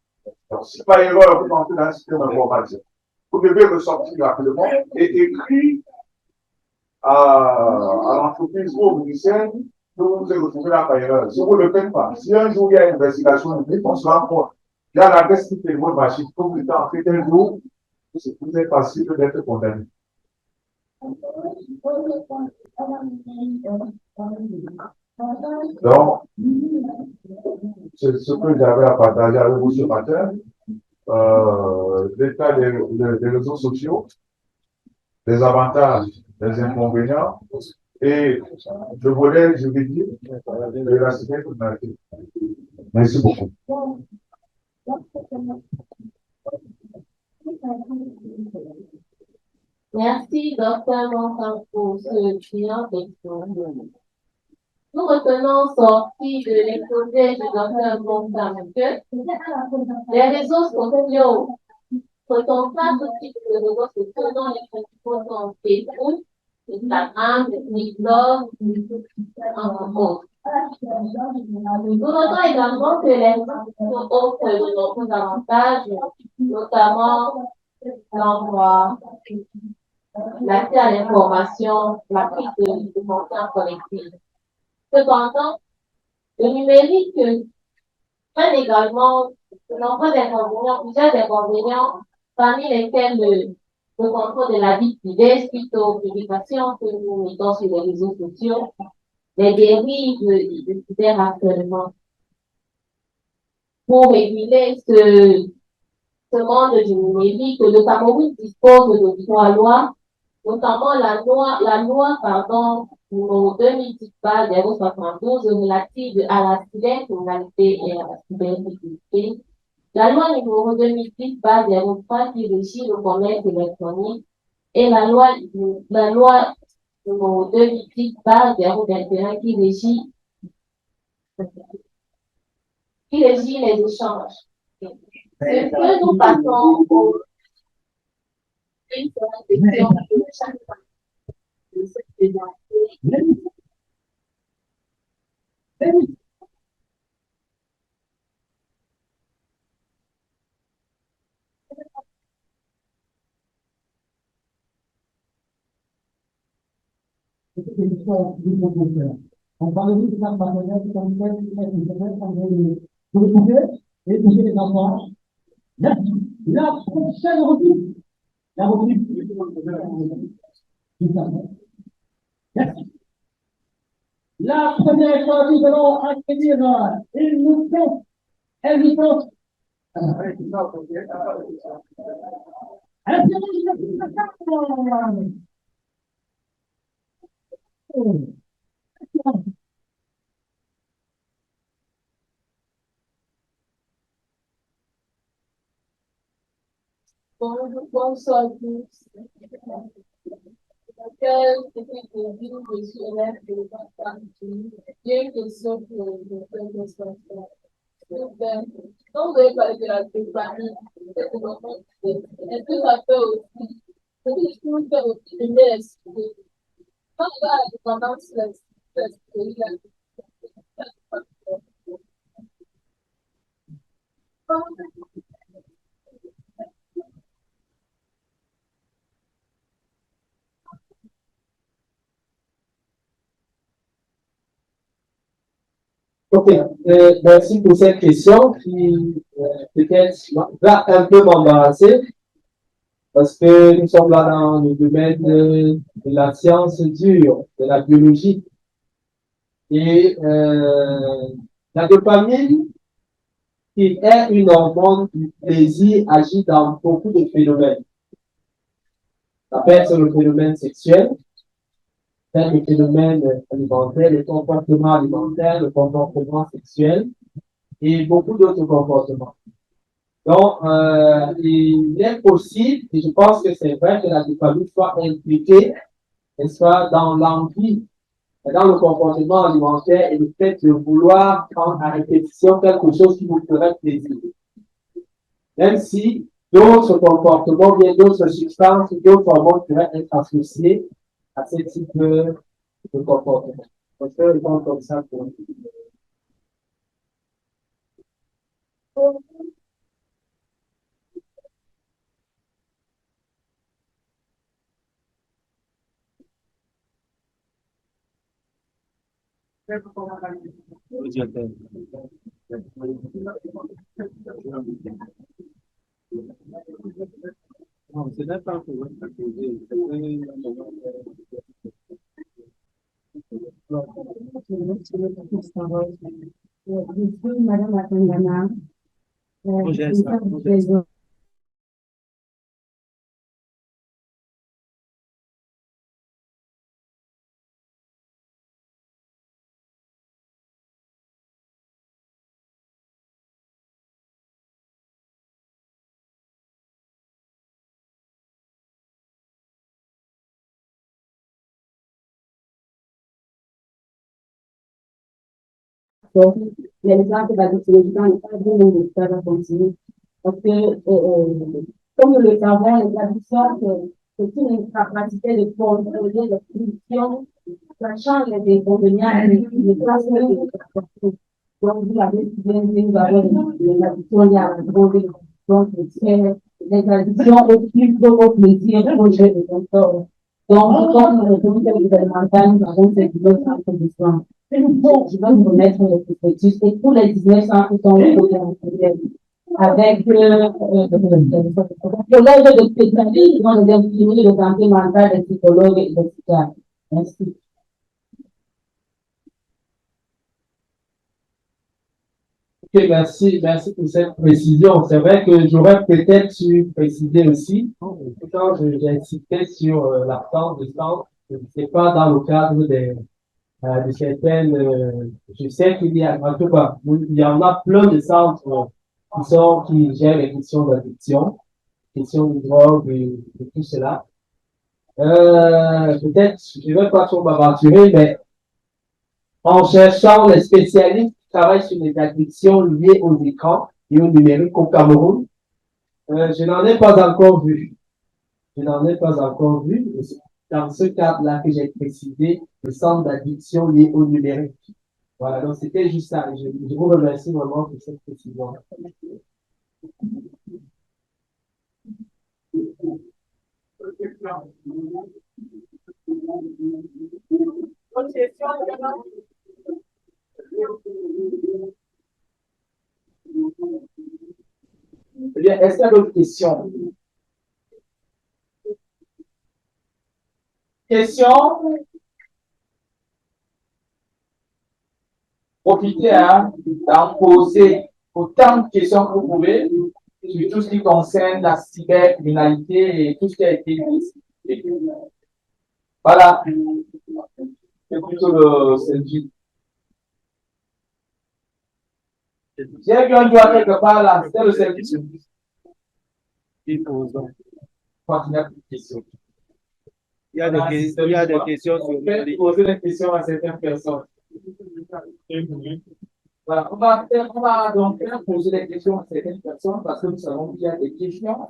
Donc, si par erreur vous entrez dans le système informatique, vous devez ressortir rapidement et écrire à l'entreprise ou au ministère que vous vous êtes retrouvé là par erreur. Si vous ne le faites pas, si un jour il y a une investigation, on se rend compte, il y a l'adresse qui fait votre machine, que vous êtes en fait un jour, vous êtes facile d'être condamné. Donc, c'est ce que j'avais à partager avec vous ce matin. L'état des réseaux sociaux, les avantages, les inconvénients et le volet juridique de la cybercriminalité. Merci beaucoup. Merci, docteur Montan, pour ce client d'exposé. Nous retenons sorti de l'exposé du docteur Montan que les réseaux sociaux ne sont pas tout type de réseaux sociaux dont les principaux sont Facebook, Instagram, TikTok, entre autres. Nous notons également que les réseaux sociaux offrent de nombreux avantages, notamment l'emploi, l'accès à l'information, la prise de conscience collective. Cependant, le numérique prennent également de nombreux inconvénients, plusieurs inconvénients, parmi lesquels le contrôle de la vie privée suite aux publications que nous mettons sur les réseaux sociaux, les dérives de cyberharcèlement. Pour réguler ce monde du numérique, le Cameroun dispose de 3 lois, notamment la loi numéro 2010/072 relative à la cybercriminalité et à la cybersécurité, la loi numéro 2010/03 qui régit le commerce électronique et la loi numéro 2010/021 qui régit les échanges. Ce que nous passons aux questions de chaque de cette présentée. On parle de la partenariat qui comme ça, qui est Internet, on va couper et toucher les enfants. La prochaine reprise. La reprise. Merci. La première fois, nous allons accueillir une mouvement. Elle nous compte. Bonsoir à tous. Quel était le but de ce élève de la partie? J'ai une question pour le professeur. Quand vous avez parlé de la famille, est-ce que ça peut aussi, est-ce que je peux faire aussi une esprit? Quand on a la dépendance, l'esprit, Ok, merci pour cette question qui peut-être va un peu m'embarrasser parce que nous sommes là dans le domaine de la science dure, de la biologie. Et la dopamine, qui est une hormone du plaisir, agit dans beaucoup de phénomènes. Ça peut être le phénomène sexuel, le phénomène alimentaire, le comportement alimentaire, le comportement sexuel et beaucoup d'autres comportements. Donc, il est possible, et je pense que c'est vrai, que la dopamine soit impliquée, qu'elle soit dans l'envie, dans le comportement alimentaire et le fait de vouloir prendre à répétition quelque chose qui vous ferait plaisir. Même si d'autres comportements, bien d'autres substances, d'autres hormones pourraient être associés à ce type de comportement. On peut répondre comme ça pour Non, c'est même pas un problème à poser. Madame Atangana, l'exemple va dire que le temps n'est pas bien de faire à continuer. Parce que, comme nous le savons, les additions, c'est une incapacité de contrôler les pulsions, sachant les inconvénients et les placements de l'addiction. Donc, vous l'avez bien dit, nous avons les addictions liées à la drogue, donc les addictions au plus gros plaisir au jeu de contrôle. Donc, comme le comité gouvernemental, nous avons ces diverses conditions. Je vais vous remettre le processus et tous les 19 centres sont avec psychologues de spécialistes qui vont les infirmiers de santé mentale, les psychologues et les psychiatres. Merci. Ok, merci pour cette précision. C'est vrai que j'aurais peut-être dû préciser aussi, quand j'insistais sur l'absence de centre, c'est pas dans le cadre de certaines, je sais qu'il y a, en tout cas, il y en a plein de centres qui gèrent les questions d'addiction, questions de drogue et tout cela. Peut-être, je ne vais pas trop m'aventurer, mais en cherchant les spécialistes qui travaillent sur les addictions liées aux écrans et au numérique au Cameroun, je n'en ai pas encore vu. Je n'en ai pas encore vu. C'est dans ce cadre-là que j'ai précisé le centre d'addiction lié au numérique. Voilà, donc c'était juste ça. Je vous remercie vraiment pour cette précision. Eh bien, est-ce qu'il y a d'autres questions? Questions? Profitez d'en poser autant de questions que vous pouvez sur tout ce qui concerne la cybercriminalité et tout ce qui a été dit. Voilà. C'est plutôt le selfie. J'ai vu un doigt quelque part là, c'était le selfie. Et posons. Je crois qu'il n'y a plus de questions. Il y a des questions sur Je vais poser des questions à certaines personnes. Voilà, on va donc faire poser des questions à certaines personnes parce que nous savons qu'il y a des questions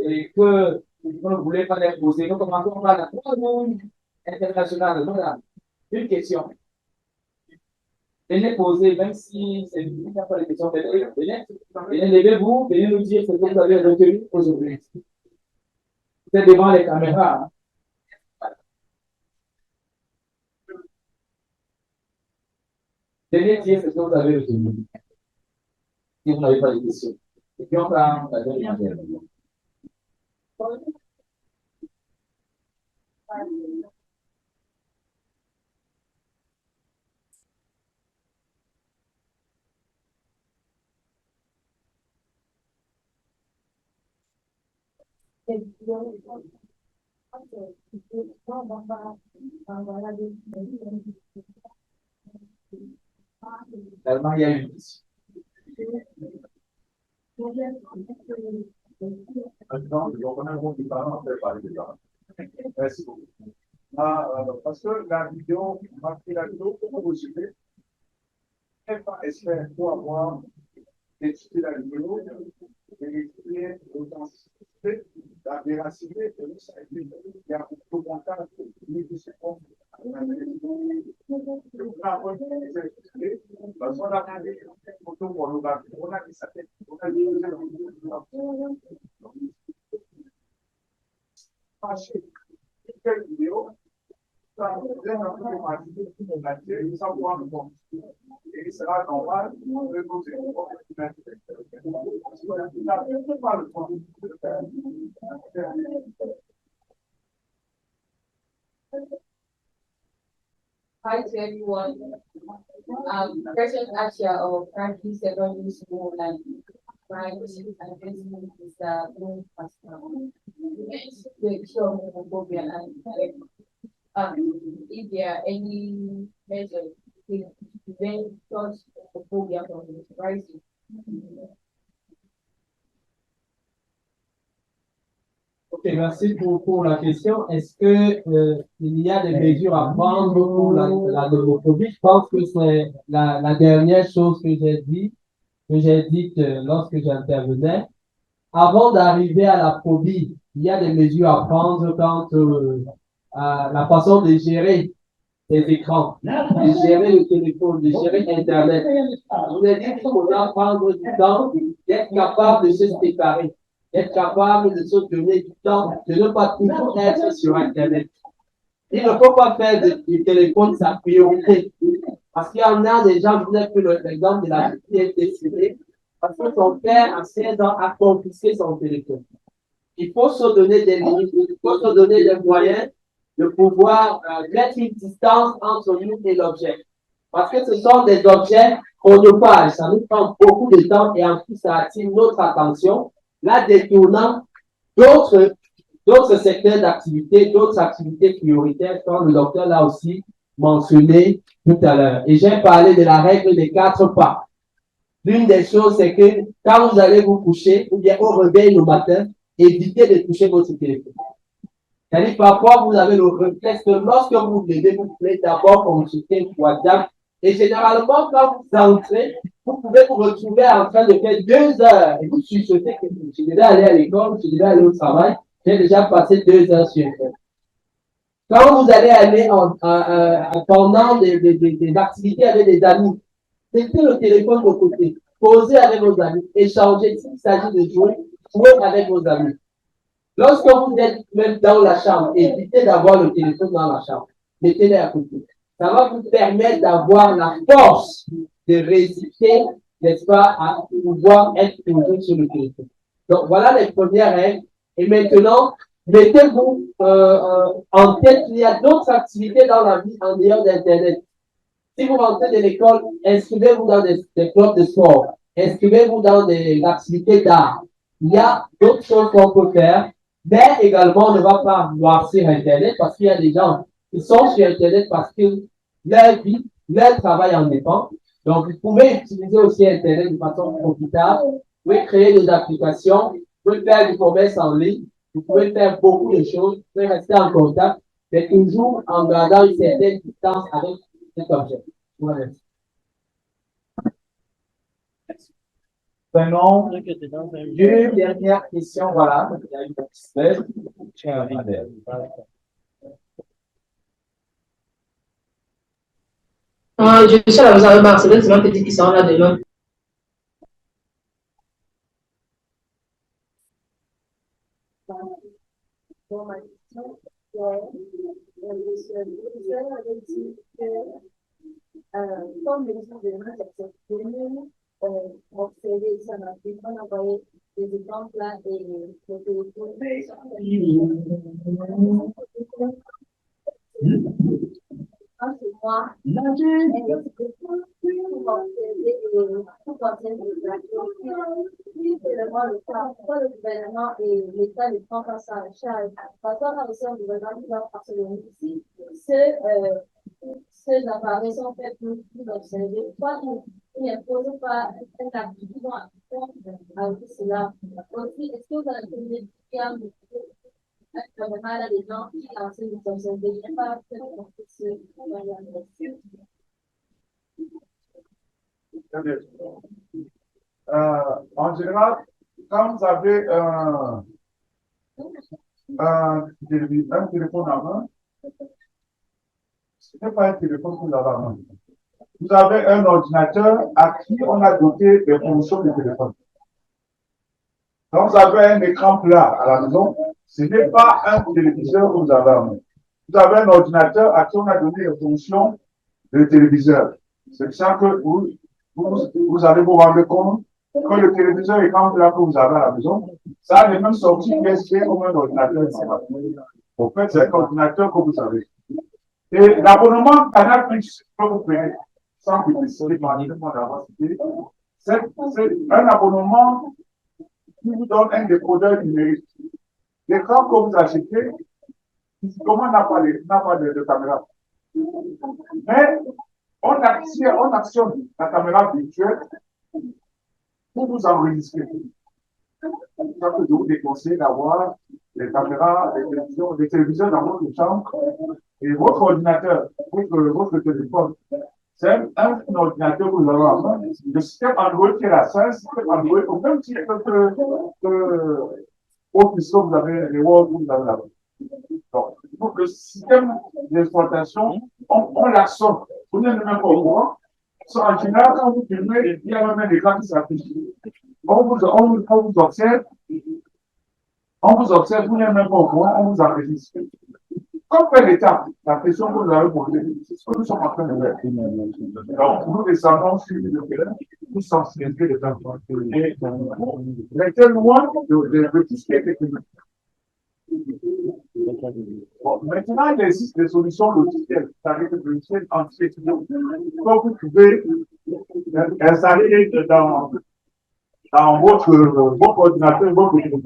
et que vous ne voulez pas les poser. Nous commençons par la troisième internationale. Voilà, une question. Venez poser, même si c'est il n'y a pas de questions, venez levez-vous, venez nous dire ce que vous avez retenu aujourd'hui. C'est devant les caméras. Hein. Venez dire ce que vous avez retenu. Si vous n'avez pas de questions. Et puis on prend la dernière. Finalement, il y a une question. Maintenant, on a un gros différent, on peut parler de ça. Merci beaucoup. Parce que la vidéo, ma pris la vidéo, comment vous suivez? Est-ce qu'il faut avoir étudié la vidéo, vérifier l'authenticité, la véracité, et ça a été, il y a beaucoup de contacts, ni de secondes. Parce qu'on a regardé une photo pour nous battre, on a dit ça, on a dit quelle vidéo, ça donne un peu de matière, sans pouvoir nous voir. Et il sera normal de nous Hi to everyone. Person Asia of Frankie Secondary School and my investment is going fast now. To show homophobia and if there are any measures to prevent such homophobia from rising. Ok, merci pour la question. Est-ce que il y a des mesures à prendre pour la homophobie? Je pense que c'est la dernière chose que j'ai dit lorsque j'intervenais. Avant d'arriver à la phobie, il y a des mesures à prendre quant à la façon de gérer les écrans, de gérer le téléphone, de gérer Internet. Je voulais dire qu'il faudra prendre du temps, d'être capable de se séparer, d'être capable de se donner du temps, de ne pas toujours être sur Internet. Il ne faut pas faire du téléphone sa priorité. Parce qu'il y en a des gens, je voulais prendre l'exemple de la fille qui est décédée, parce que son père, à 16 ans, a confisqué son téléphone. Il faut se donner des limites, il faut se donner des moyens de pouvoir mettre une distance entre nous et l'objet. Parce que ce sont des objets chronophages, ça nous prend beaucoup de temps et en plus ça attire notre attention, la détournant d'autres secteurs d'activité, d'autres activités prioritaires, comme le docteur l'a aussi mentionné tout à l'heure. Et j'ai parlé de la règle des 4 pas. L'une des choses, c'est que quand vous allez vous coucher, ou bien au réveil le matin, évitez de toucher votre téléphone. C'est-à-dire, parfois, vous avez le réflexe que lorsque vous levez, vous pouvez d'abord consulter WhatsApp. Et généralement, quand vous entrez, vous pouvez vous retrouver en train de faire 2 heures. Et vous chuchotez que je suis déjà allé à l'école, je suis déjà allé au travail, j'ai déjà passé 2 heures sur Internet. Quand vous allez aller pendant des activités avec des amis, mettez le téléphone de côté, posez avec vos amis, échangez. S'il s'agit de jouer, jouez avec vos amis. Lorsque vous êtes même dans la chambre, évitez d'avoir le téléphone dans la chambre. Mettez-le à côté. Ça va vous permettre d'avoir la force de résister, n'est-ce pas, à pouvoir être toujours sur le téléphone. Donc, voilà les premières règles. Et maintenant, mettez-vous en tête qu'il y a d'autres activités dans la vie en dehors d'Internet. Si vous rentrez de l'école, inscrivez-vous dans des clubs de sport. Inscrivez-vous dans des activités d'art. Il y a d'autres choses qu'on peut faire. Mais également, on ne va pas voir sur Internet parce qu'il y a des gens qui sont sur Internet parce que leur vie, leur travail en dépend. Donc, vous pouvez utiliser aussi Internet de façon profitable. Vous pouvez créer des applications. Vous pouvez faire du commerce en ligne, vous pouvez faire beaucoup de choses, vous pouvez rester en contact, mais toujours en gardant une certaine distance avec cet objet. Voilà. Maintenant, deux dernières questions, voilà. Je suis à la maison avec Barcelone, c'est ma petite qui sort là demain. Bon, ma question, je avait dit que, comme les gens de l'Union cette commune, observer ça dans le on envoyé des exemples là et le téléphone. C'est moi. Seulement le cas, pourquoi le gouvernement et l'État ne prend pas ça en charge? Parce qu'on a aussi un gouvernement qui va absolument ici. Ces appareils sont faits pour observer. Pourquoi ils n'imposent pas un activité avec cela? Aussi, est-ce que vous avez trouvé un mal à des gens qui enseignent les observer? Il n'y a pas En général, quand vous avez un téléphone en main, ce n'est pas un téléphone que vous avez en main. Vous avez un ordinateur à qui on a doté des fonctions de téléphone. Quand vous avez un écran plat à la maison, ce n'est pas un téléviseur que vous avez en main. Vous avez un ordinateur à qui on a donné les fonctions de téléviseur. C'est ça que vous allez vous rendre compte que le téléviseur écran plat que vous avez à la maison, ça a les mêmes sorties USB comme un ordinateur. En fait, c'est un ordinateur que vous avez. Et l'abonnement Canal Plus que vous payez, sans publicité, c'est un abonnement qui vous donne un décodeur numérique. L'écran que vous achetez, comment n'a pas de caméra. Mais on actionne la caméra virtuelle pour vous enregistrer. C'est ça que je vous déconseille d'avoir les caméras, les téléviseurs dans votre chambre et votre ordinateur, votre téléphone. C'est un ordinateur que vous avez en main. Le système Android qui est là, c'est un système Android au même titre que Office que vous avez, les Word que vous avez là-bas. Donc, le système d'exploitation, on l'assomme. Vous n'êtes même pas au courant. En général, quand vous filmez, il y a même un écran qui s'affiche. On vous observe, vous n'êtes même pas au courant, on vous enregistre. Comme fait l'État, la question que vous avez posée, c'est ce que nous sommes en train de faire. Donc, nous descendons sur le terrain, nous sensibiliser les enfants. Et les loin de tout ce qui est technique. Bon, maintenant, il existe des solutions logicielles, c'est-à-dire des logiciels anti-étudiants, que vous pouvez installer dans votre ordinateur, votre téléphone.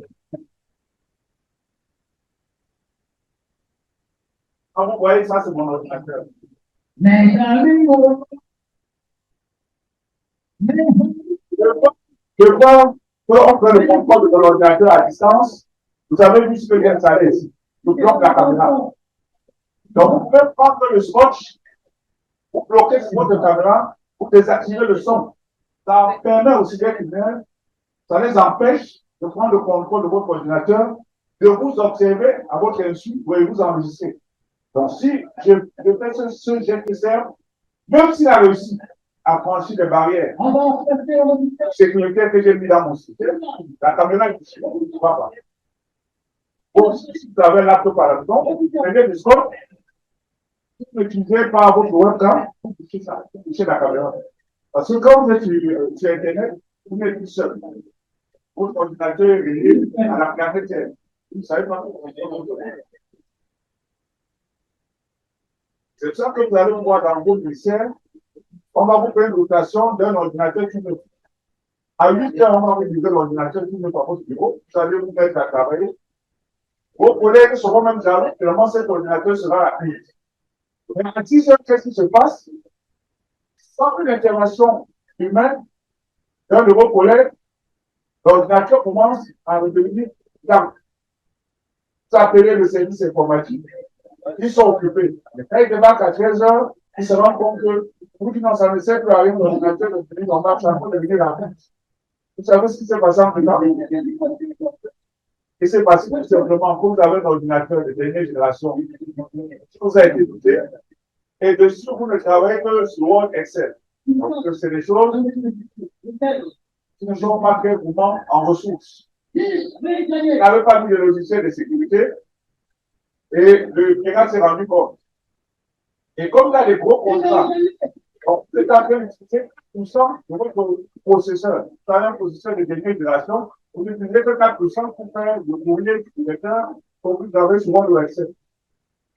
Quand vous voyez ça, c'est mon ordinateur. Je vois qu'on fait le contrôle de l'ordinateur à distance. Vous avez vu ce que j'ai installé ici. Je bloque la caméra. Donc, vous pouvez prendre le scotch, vous bloquez sur votre caméra, vous désactivez le son. Ça permet aussi d'être humains, ça les empêche de prendre le contrôle de votre ordinateur, de vous observer à votre insu, et vous enregistrer. Donc, si je fais ce GPSR, même s'il a réussi à franchir les barrières sécuritaires que j'ai mis dans mon système, la caméra est ici, on ne voit pas. Bon, si vous avez un laptop à la maison, vous prenez le scope, vous n'utilisez pas votre webcam, vous touchez la caméra. Parce que quand vous êtes sur Internet, vous n'êtes plus seul. Votre ordinateur est relié à la planète Terre. Vous ne savez pas. C'est ça que vous allez voir dans votre lycée. On va vous faire une rotation d'un ordinateur qui ne. À 8 heures, on va vous utiliser l'ordinateur qui ne pas votre bureau. Vous allez vous mettre à travailler. Vos collègues seront même jaloux, finalement cet ordinateur sera la crise. Mais à 6 heures, qu'est-ce qui se passe? Sans une intervention humaine d'un de vos collègues, l'ordinateur commence à redevenir lent. Ça appelait le service informatique. Ils sont occupés. Quand ils débarquent à 13h, ils se rendent compte que, pour qu'ils n'en s'en essaient plus à rien, l'ordinateur est devenu normal, ça va devenir la même. Vous savez ce qui s'est passé en temps? Et c'est parce que tout simplement, vous avez un ordinateur de dernière génération qui vous a été doté, et dessus, vous ne travaillez que sur Word Excel. Donc, c'est des choses qui ne sont pas très gourmands en ressources. Il n'avait pas mis de logiciel de sécurité, et le pirate s'est rendu compte. Et comme il y a des gros contrats, donc, vous êtes en train d'utiliser tout ça de votre processeur. Vous avez un processeur de dernière génération, vous n'utilisez que 4% pour faire le courrier du lecteur que vous avez souvent le Excel.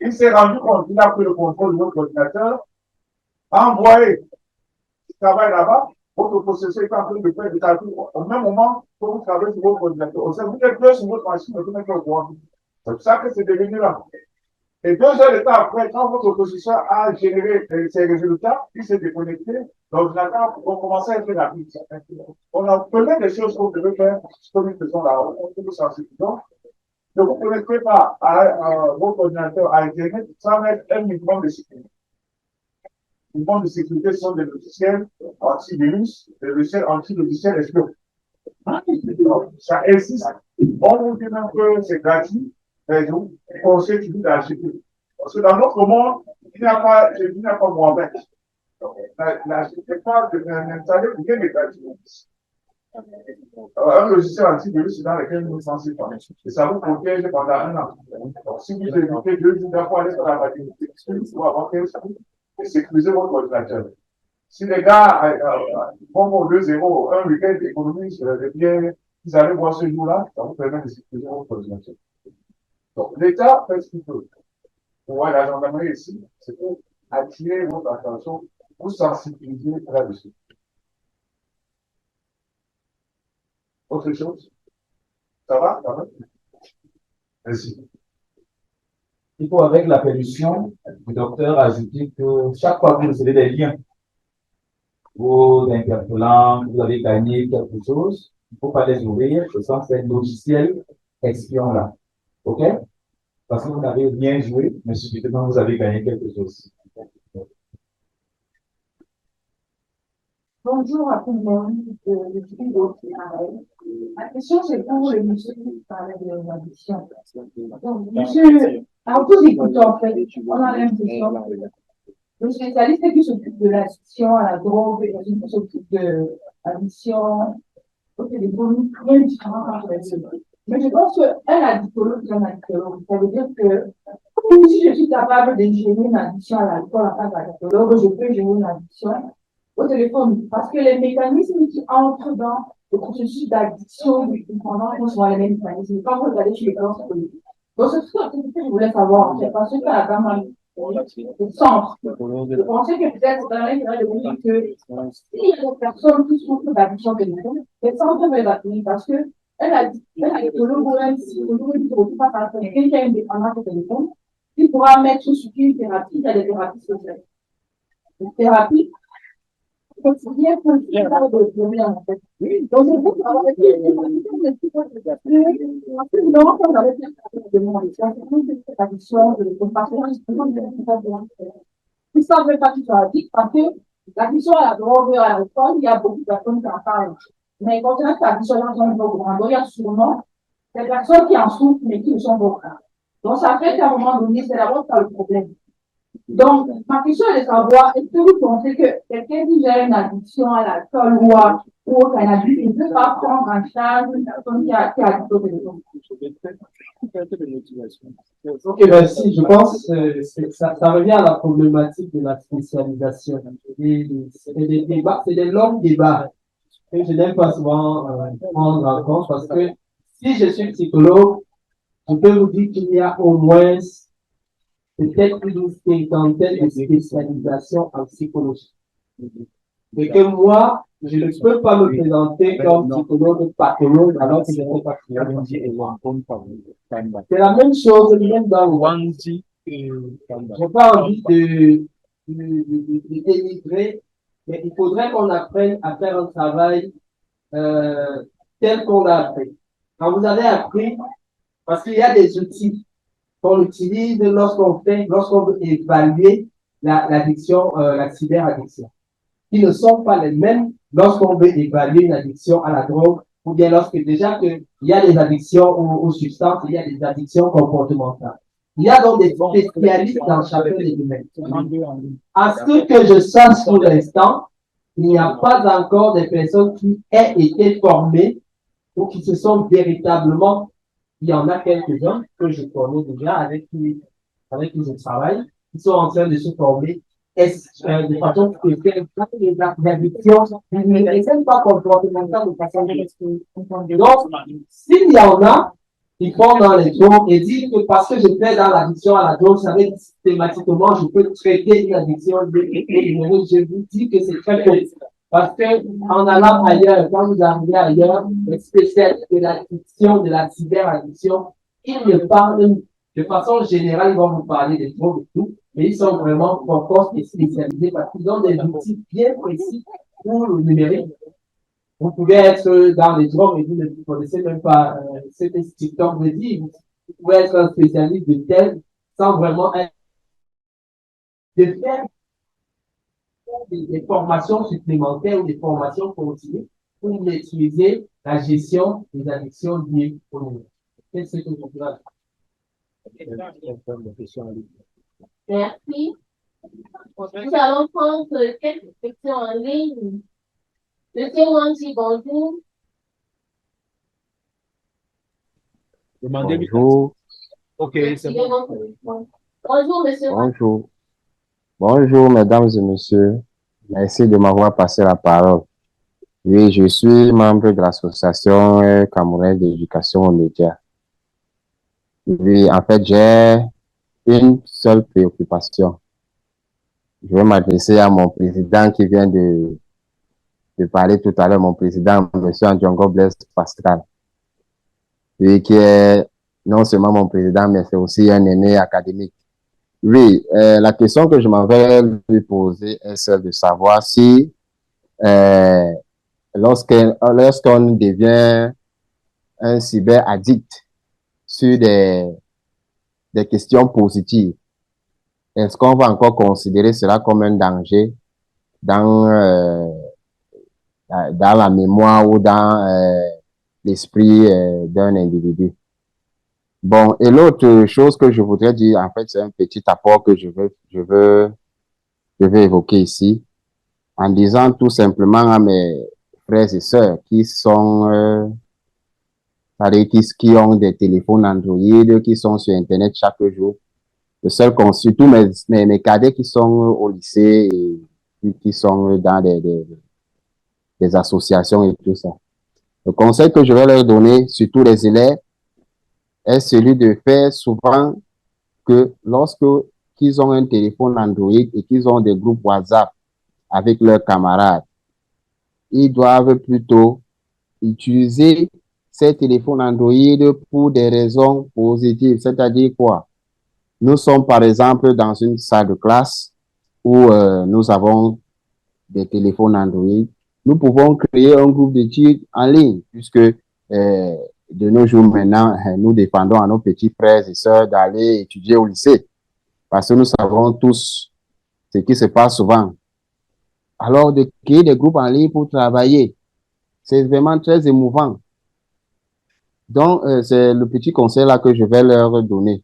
Il s'est rendu compte qu'il a pris le contrôle de votre ordinateur, a envoyé du travail là-bas, votre processeur est en train de faire des calculs au même moment que vous travaillez sur votre ordinateur. Vous êtes plus sur votre machine, vous n'êtes pas au courant. C'est pour ça que c'est devenu là. Et 2 heures de temps après, quand votre processeur a généré ses résultats, il s'est déconnecté, l'ordinateur a commencé à être rapide. On a plein de choses qu'on devait faire, comme ils faisons là, on peut sensibiliser. Ne vous connectez pas à votre ordinateur à Internet sans mettre un minimum de sécurité. Les minimum de sécurité sont des logiciels antivirus, des logiciels anti-logiciels espions. Ça existe. On vous dit même que c'est gratuit, mais nous, on sait qu'il faut acheter. Parce que dans notre monde, il n'y a pas Mohamed. N'achetez pas d'installer rien de gratuit. Un logiciel antivirus, c'est dans lequel nous sommes censés faire. Et ça vous protège pendant 1 an. Donc, si vous évitez 2 jours d'avoir aller sur la maternité, pour avoir 15 jours, et sécuriser votre ordinateur. Si les gars vont pour 2-0, un week-end d'économie, vous allez voir ce jour-là, ça vous permet de sécuriser votre ordinateur. Donc, l'État fait ce qu'il peut. Pour voir la gendarmerie ici, c'est pour attirer votre attention, vous sensibiliser là-dessus. Autre chose? Ça va? Ça va? Merci. Il faut, avec la permission du docteur, ajouter que chaque fois que vous recevez des liens, vos interpellants, vous avez gagné quelque chose, il ne faut pas les ouvrir, ce sont ces logiciels espions-là. OK? Parce que vous n'avez rien joué, mais subitement vous avez gagné quelque chose. Bonjour à tout le monde, je suis Gauthier. Ma question, c'est pour le monsieur qui parlait de l'addiction. Donc, monsieur, en tout écoutant, en fait, on a l'impression que le spécialiste qui s'occupe de l'addiction à la drogue, et celui qui s'occupe de l'addiction au téléphone, rien de différent entre les deux. Mais je pense qu'un addictologue est un addictologue. Ça veut dire que si je suis capable de gérer une addiction à l'alcool en tant qu'addictologue, je peux gérer une addiction au téléphone. Parce que les mécanismes qui entrent dans le processus d'addiction du dépendant sont les mêmes mécanismes. Quand vous regardez chez les gens, c'est politique. Donc, c'est tout ce que je voulais savoir, en fait, parce que la gamme le centre. Je pensais que peut-être dans l'intérêt de vous dire que s'il y a des personnes qui souffrent d'addiction de téléphone, c'est centre de la clinique parce que elle a dit ou même si vous ne trouvez pas par quelqu'un qui a une dépendance au téléphone, il pourra mettre sur une thérapie, il y a des thérapies sociales. Une thérapie, c'est bien pour le problème, en fait. Donc, c'est pour avoir des non, quand vous avez des addiction, de compassion, ils ne savent pas qu'ils sont addicts parce que l'addiction à la drogue et à l'alcool, il y a beaucoup de personnes qui en parlent. Mais quand on a cette addiction dans un groupe, il y a sûrement des personnes qui en souffrent, mais qui ne sont pas au cas. Donc, ça fait qu'à un moment donné, c'est d'abord ça le problème. Donc, ma question est de savoir, est-ce que vous pensez que quelqu'un qui a une addiction à l'alcool ou au cannabis, il ne peut pas prendre en charge une personne qui a addiction au téléphone? Ok, merci. Je pense que ça revient à la problématique de la spécialisation. C'est des débats, c'est des longs débats que je n'aime pas souvent prendre en compte parce que si je suis psychologue, je peux vous dire qu'il y a au moins peut-être une cinquantaine de spécialisations en psychologie. Et que moi, je ne peux pas me présenter comme psychologue pathologue alors que je ne sais pas. C'est la même chose, même dans le je n'ai pas envie de dénigrer, mais il faudrait qu'on apprenne à faire un travail tel qu'on l'a appris. Quand vous avez appris, parce qu'il y a des outils qu'on utilise lorsqu'on veut évaluer l'addiction, la cyberaddiction, qui ne sont pas les mêmes lorsqu'on veut évaluer une addiction à la drogue, ou bien lorsque déjà qu'il y a des addictions aux substances, il y a des addictions comportementales. Il y a donc des spécialistes dans chacun des domaines. À ce que je sache pour l'instant, il n'y a pas encore des personnes qui aient été formées ou qui se sont véritablement, il y en a quelques-uns que je connais déjà, avec qui je travaille, qui sont en train de se former de façon spéciale les addictions, mais même pas comportementales de façon. Donc, s'il y en a qui font dans les drogues et disent que parce que je fais dans l'addiction à la drogue, ça veut dire systématiquement, je peux traiter une addiction, je vous dis que c'est très peu. Parce que en allant ailleurs, quand vous arrivez ailleurs, les spécialistes de l'addiction, de la cyberaddiction, ils ne parlent de façon générale, ils vont vous parler des drogues et tout, mais ils sont vraiment forts et spécialisés parce qu'ils ont des outils bien précis pour le numérique. Vous pouvez être dans les drogues et vous ne connaissez même pas ce que TikTok veut dire. Vous pouvez être un spécialiste de tel sans vraiment être de faire des formations supplémentaires ou des formations continues pour maîtriser la gestion des addictions liées au numérique. Qu'est-ce que vous pouvez Merci. Nous allons prendre quelques questions en ligne. Monsieur Wanji, bonjour. Bonjour. Ok, c'est bon. Bonjour, monsieur. Bonjour. Bonjour, mesdames et messieurs. Merci de m'avoir passé la parole. Oui, je suis membre de l'association camerounaise d'éducation aux médias. Oui, en fait, j'ai une seule préoccupation. Je vais m'adresser à mon président qui vient de parler tout à l'heure, mon président, monsieur Andjongo Blaise Pascal. Lui qui est non seulement mon président, mais c'est aussi un aîné académique. Oui, la question que je m'en vais lui poser est celle de savoir si lorsqu'on devient un cyber-addict sur des questions positives, est-ce qu'on va encore considérer cela comme un danger dans la mémoire ou dans l'esprit d'un individu? Bon, et l'autre chose que je voudrais dire, en fait, c'est un petit apport que je veux évoquer ici, en disant tout simplement à mes frères et sœurs qui sont, qui ont des téléphones Android, qui sont sur Internet chaque jour, surtout mes cadets qui sont au lycée et qui sont dans des associations et tout ça. Le conseil que je vais leur donner, surtout les élèves, est celui de faire souvent que lorsque qu'ils ont un téléphone Android et qu'ils ont des groupes WhatsApp avec leurs camarades, ils doivent plutôt utiliser ces téléphones Android pour des raisons positives. C'est-à-dire quoi? Nous sommes par exemple dans une salle de classe où nous avons des téléphones Android. Nous pouvons créer un groupe d'études en ligne puisque de nos jours maintenant, nous défendons à nos petits frères et sœurs d'aller étudier au lycée parce que nous savons tous ce qui se passe souvent. Alors, de créer des groupes en ligne pour travailler, c'est vraiment très émouvant. Donc, c'est le petit conseil là que je vais leur donner.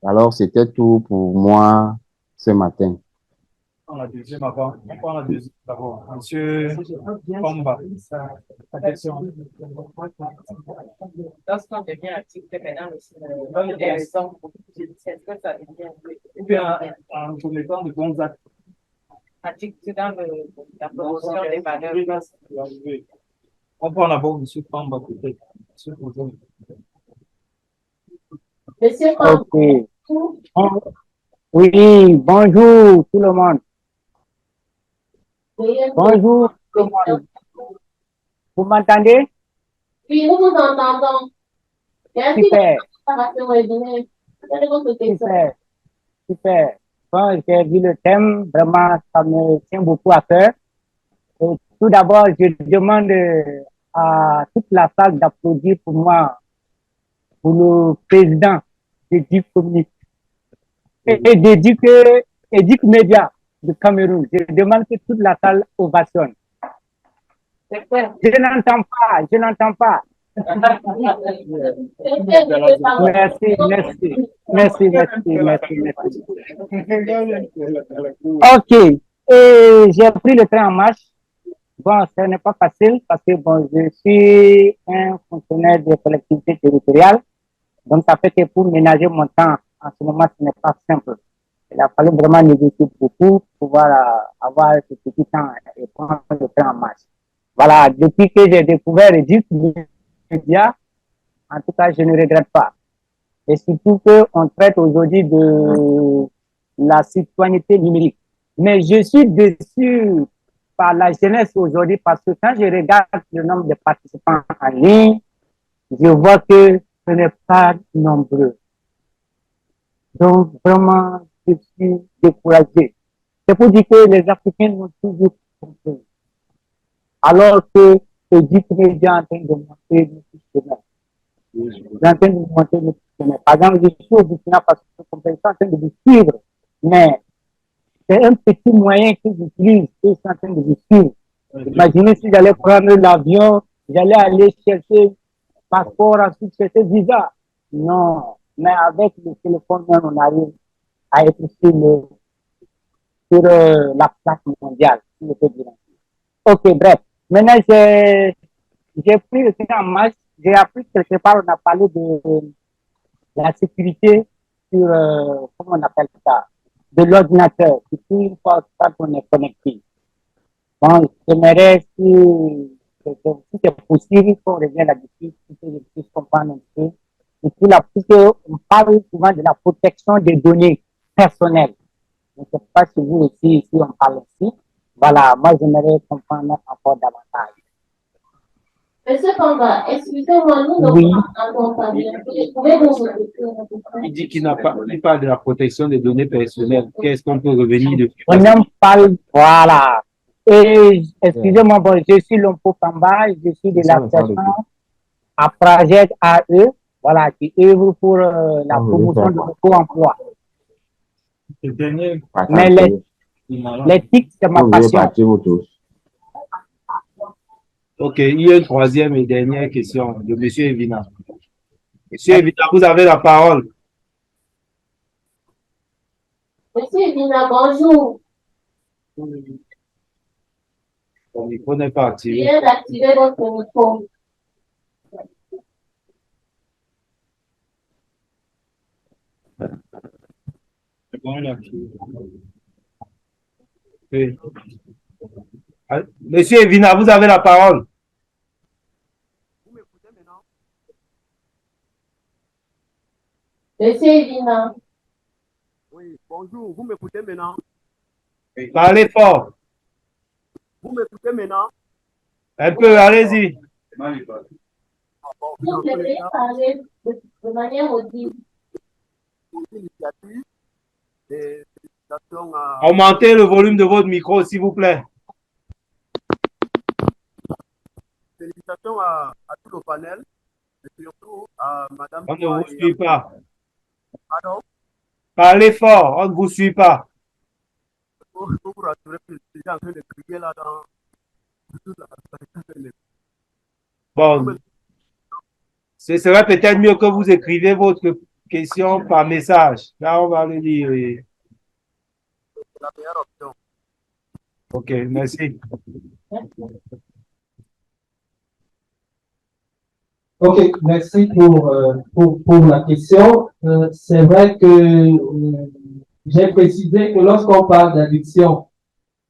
Alors, c'était tout pour moi ce matin. On a deuxième avant. On prend la deuxième d'abord. Monsieur Pomba. Ta question. Lorsqu'on devient actif maintenant, des raisons pour est-ce que ça devient Ou bien en commettant de bons actes. actif dans la promotion des valeurs. On prend d'abord monsieur Pomba peut-être. Monsieur Pouzon. Monsieur Ok. Oui, bonjour tout le monde. Bonjour tout le monde. Vous m'entendez? Oui, nous vous entendons. Merci Super. Super. Super. Bon, j'ai vu le thème, vraiment, ça me tient beaucoup à cœur. Et tout d'abord, je demande à toute la salle d'applaudir pour moi, pour le président d'Éduc Communique et d'Éduc Média de Cameroun. Je demande que toute la salle ovationne. Je n'entends pas, je n'entends pas. Merci. Ok, et j'ai pris le train en marche. Bon, ce n'est pas facile parce que bon, je suis un fonctionnaire de collectivité territoriale. Donc, ça fait que pour ménager mon temps, en ce moment, ce n'est pas simple. Il a fallu vraiment négocier beaucoup pour pouvoir avoir ce petit temps et prendre le train en marche. Voilà, depuis que j'ai découvert Éduc Média, en tout cas, je ne regrette pas. Et surtout qu'on traite aujourd'hui de la citoyenneté numérique. Mais je suis déçu par la jeunesse aujourd'hui parce que quand je regarde le nombre de participants en ligne, je vois que ce n'est pas nombreux. Donc, vraiment, je suis découragé. C'est pour dire que les Africains n'ont toujours compris. Alors que Éduc Média est en train de montrer notre chemin. Par exemple, je suis au Burkina parce que je suis en train de vous suivre. Mais c'est un petit moyen que j'utilise et je suis en train de vous suivre. Imaginez si j'allais prendre l'avion, j'allais aller chercher passeport, ensuite chercher visa. Non, mais avec le téléphone même, on arrive à être sur la place mondiale. Ok, bref. Maintenant, j'ai pris le train en marche. J'ai appris quelque part, on a parlé de la sécurité sur, comment on appelle ça, de l'ordinateur. Surtout une fois qu'on est connecté. Bon, j'aimerais si c'est possible qu'on revienne là-dessus, pour que je puisse comprendre un peu. Et puis là, puisqu'on parle souvent de la protection des données personnelles. Je ne sais pas si vous aussi, ici, on parle aussi. Voilà, moi, j'aimerais comprendre encore davantage. Monsieur Kamba, excusez-moi, nous Oui. n'avons pas bien. Pouvez-vous Il dit qu'il n'a pas, il parle de la protection des données personnelles. Qu'est-ce qu'on peut revenir dessus? On en parle, voilà. Et excusez-moi, bon, je suis Lompo Kamba, je suis de l'association à projet AE, voilà, qui œuvre pour la promotion de l'emploi. Mais l'éthique, c'est ma passion. Ok, il y a une troisième et dernière question de M. Evina. Monsieur Evina, vous avez la parole. Monsieur Evina, bonjour. Son micro n'est pas activé. Je viens d'activer votre micro. C'est bon, il a activé. Oui. Monsieur Evina, vous avez la parole. Vous m'écoutez maintenant? Monsieur Evina. Oui, bonjour, vous m'écoutez maintenant? Parlez fort. Vous m'écoutez maintenant? Un peu, allez-y. Vous devez parler de manière audible. Augmentez le volume de votre micro, s'il vous plaît. Félicitations à tout le panel et surtout à Madame. On ne vous suit pas. Pardon? Parlez fort, on ne vous suit pas. Pour vous rassurer que je suis en train de crier là dans toute la. Bon, ce serait peut-être mieux que vous écrivez votre question par message. Là, on va le dire. C'est la meilleure option. Ok, merci. Ok, merci pour la question. C'est vrai que j'ai précisé que lorsqu'on parle d'addiction,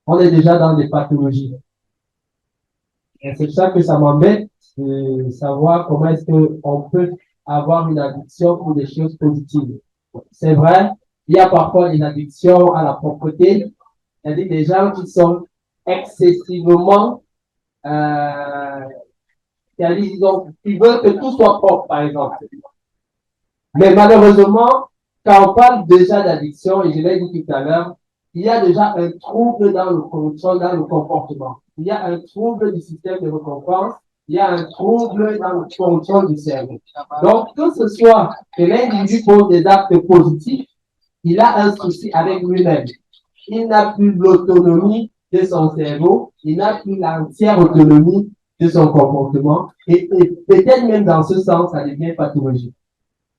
on est déjà dans des pathologies. Et c'est ça que ça m'embête de savoir comment est-ce qu'on peut avoir une addiction pour des choses positives. C'est vrai, il y a parfois une addiction à la propreté, c'est-à-dire des gens qui sont excessivement ils veulent que tout soit propre, par exemple. Mais malheureusement, quand on parle déjà d'addiction, et je l'ai dit tout à l'heure, il y a déjà un trouble dans le comportement. Il y a un trouble du système de récompense il y a un trouble dans le contrôle du cerveau. Donc, que ce soit que l'individu pose des actes positifs, il a un souci avec lui-même. Il n'a plus l'autonomie de son cerveau, il n'a plus l'entière autonomie de son comportement, et peut-être même dans ce sens, ça devient pathologique.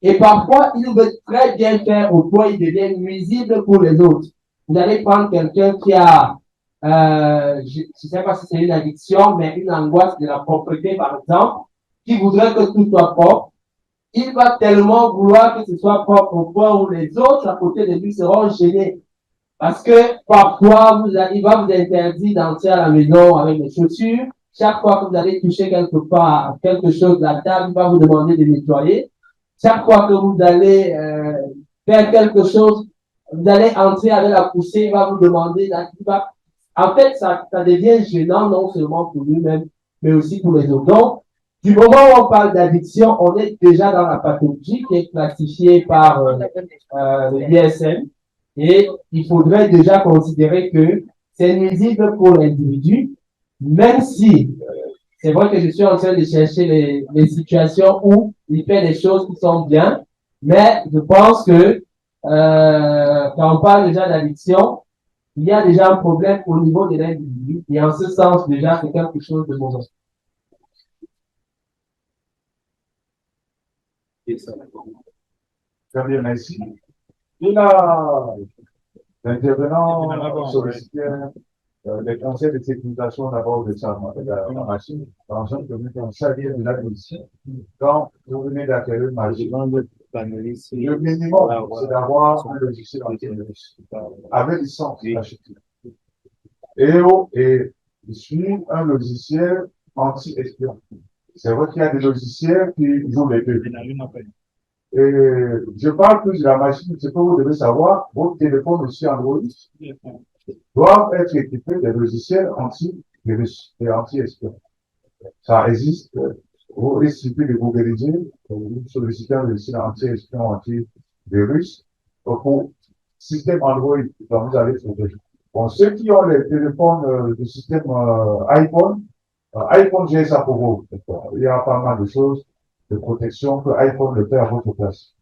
Et parfois, il veut très bien faire au point il devient nuisible pour les autres. Vous allez prendre quelqu'un qui a, je ne sais pas si c'est une addiction, mais une angoisse de la propreté, par exemple, qui voudrait que tout soit propre. Il va tellement vouloir que ce soit propre au point où les autres à côté de lui seront gênés. Parce que parfois, il va vous interdire d'entrer à la maison avec des chaussures. Chaque fois que vous allez toucher quelque part, quelque chose de la table, il va vous demander de nettoyer. Chaque fois que vous allez faire quelque chose, vous allez entrer avec la poussée, il va vous demander. En fait, ça devient gênant non seulement pour lui-même, mais aussi pour les autres. Donc, du moment où on parle d'addiction, on est déjà dans la pathologie qui est classifiée par le DSM. Et il faudrait déjà considérer que c'est nuisible pour l'individu, même si c'est vrai que je suis en train de chercher les situations où il fait des choses qui sont bien, mais je pense que quand on parle déjà d'addiction, il y a déjà un problème au niveau de l'individu, et en ce sens, déjà, c'est quelque chose de mauvais. Très bien, merci. Et là, l'intervenant sollicitait les conseils de sécurisation d'abord de la machine. Par exemple, on s'allie de la police. Quand vous venez d'acquérir une machine, le minimum, c'est d'avoir un logiciel antivirus avec licence d'acheter. Et suivre un logiciel anti-espion. C'est vrai qu'il y a des logiciels qui jouent les deux. Et je parle plus de la machine, c'est que vous devez savoir, vos téléphones aussi Android doivent être équipés de logiciels anti-virus et anti-espion. Ça existe. Il suffit de googliser, vous sollicitez un logiciel anti-espion, anti-virus pour système Android, donc vous allez trouver. Bon, ceux qui ont les téléphones du système iPhone, iPhone gère ça pour vous. Il y a pas mal de choses de protection que iPhone le fait à votre place.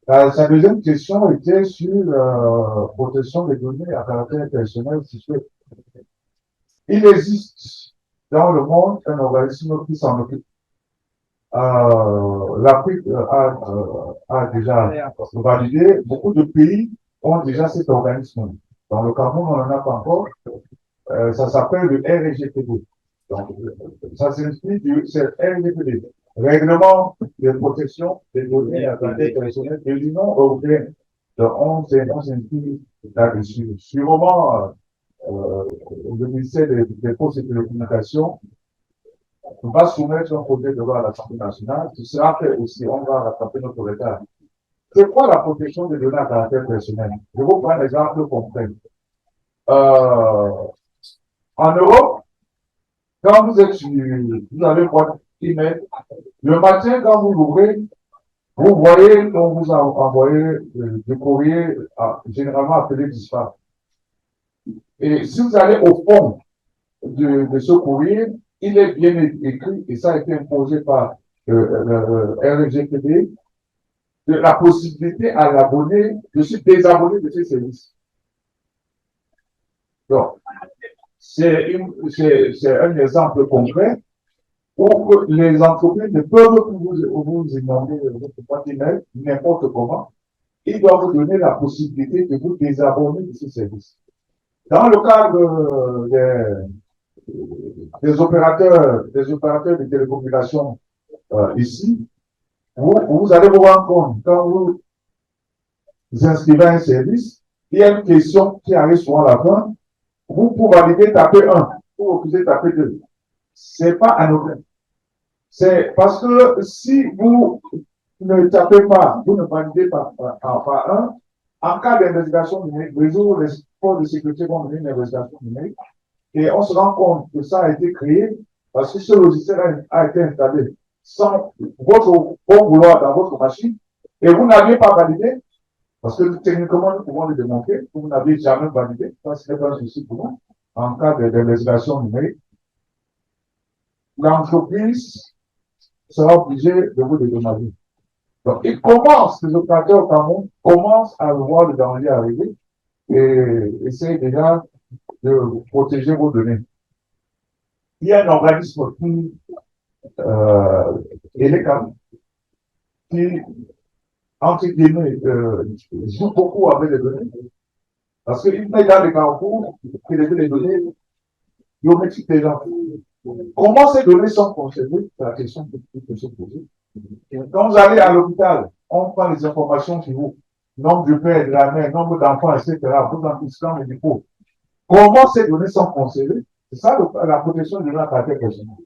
Sa deuxième question était sur la protection des données à caractère personnel. Il existe dans le monde un organisme qui s'en occupe. L'Afrique a déjà validé, beaucoup de pays ont déjà cet organisme. Dans le Cameroun, on n'en a pas encore. Ça s'appelle le RGPD. Donc, ça s'inscrit du RGPD, Règlement de protection des données à caractère personnel de l'Union européenne. Donc, on s'inscrit là-dessus. Sûrement, le ministère des Postes et des Télécommunications va soumettre un projet de loi à l'Assemblée nationale, qui sera fait aussi, on va rattraper notre retard. C'est quoi la protection des données à caractère personnel? Je vais vous prendre un exemple concret. En Europe, quand vous êtes sur, vous avez votre email, le matin, quand vous l'ouvrez, vous voyez qu'on vous a envoyé du courrier, généralement appelé dispatch. Et si vous allez au fond de ce courrier, il est bien écrit, et ça a été imposé par le RGPD, de la possibilité à l'abonné de se désabonner de ces services. Donc, c'est un exemple concret où les entreprises ne peuvent vous inonder votre boîte email n'importe comment. Ils doivent vous donner la possibilité de vous désabonner de ces services. Dans le cadre des opérateurs de télécommunications ici, vous allez vous rendre compte, quand vous inscrivez un service, il y a une question qui arrive souvent à la fin. Vous, pour valider, tapez 1. Pour refuser, tapez 2. C'est pas anodin. C'est parce que si vous ne tapez pas, vous ne validez pas par 1, en cas d'investigation numérique, les forces de sécurité vont mener une investigation numérique et on se rend compte que ça a été créé parce que ce logiciel a été installé sans votre bon vouloir dans votre machine et vous n'aviez pas validé. Parce que techniquement, nous pouvons le démontrer que vous n'avez jamais validé. Ça, ce n'est pas un souci pour nous en cas d'investigation numérique. l'entreprise sera obligée de vous dédommager. Donc, les opérateurs au Cameroun commencent à voir le danger arriver et essayent déjà de protéger vos données. Il y a un organisme qui ELECAM, qui, entre guillemets, joue beaucoup avec les données, parce qu'il met dans les carrefours prélever les données biométriques des gens. Comment ces données sont conservées? C'est la question que vous pouvez se poser. Quand vous allez à l'hôpital, on prend les informations sur vous, nombre de pères, de la mère, nombre d'enfants, etc., vos antécédents médicaux. Comment ces données sont conservées? C'est ça la protection de notre caractère personnel.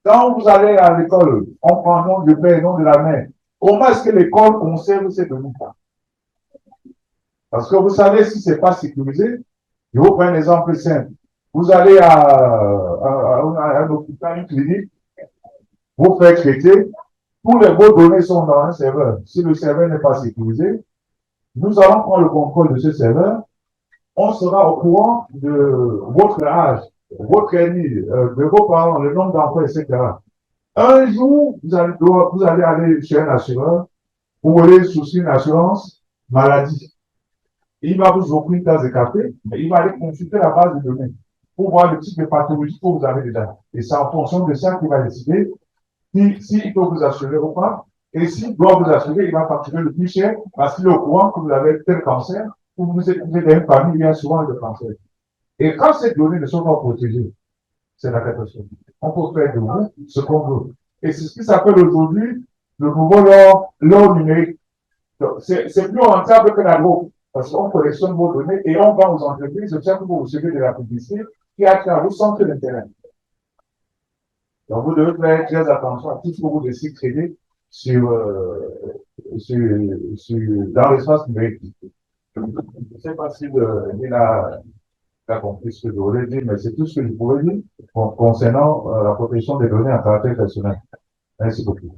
Quand vous allez à l'école, on prend le nom de père, nom de la mère. Comment est-ce que l'école conserve ces données? Parce que vous savez, si ce n'est pas sécurisé, je vous prends un exemple simple. Vous allez à un hôpital, une clinique, vous faites traiter, tous les vos données sont dans un serveur. Si le serveur n'est pas sécurisé, nous allons prendre le contrôle de ce serveur. On sera au courant de votre âge, votre ennemi, de vos parents, le nombre d'enfants, etc. Un jour, vous allez aller chez un assureur, vous voulez souscrire une assurance maladie. Il va vous offrir une tasse de café, mais il va aller consulter la base de données pour voir le type de pathologie que vous avez dedans. Et c'est en fonction de ça qu'il va décider s'il peut vous assurer ou pas. Et s'il doit vous assurer, il va facturer le plus cher parce qu'il est au courant que vous avez tel cancer ou vous êtes dans une famille, il y a souvent le cancer. Et quand ces données ne sont pas protégées, c'est la catastrophe. On peut faire de vous ce qu'on veut. Et c'est ce qui s'appelle aujourd'hui le nouveau l'or numérique. C'est plus rentable que la drogue. Parce qu'on collectionne vos données et on vend aux entreprises, c'est ça que vous recevez de la publicité qui a à vous centre d'intérêt. Donc vous devez faire très attention à tout ce que vous décidez de traiter dans l'espace numérique. Je ne sais pas si il a compris ce que je voulais dire, mais c'est tout ce que je pouvais dire concernant la protection des données à caractère personnel. Merci beaucoup.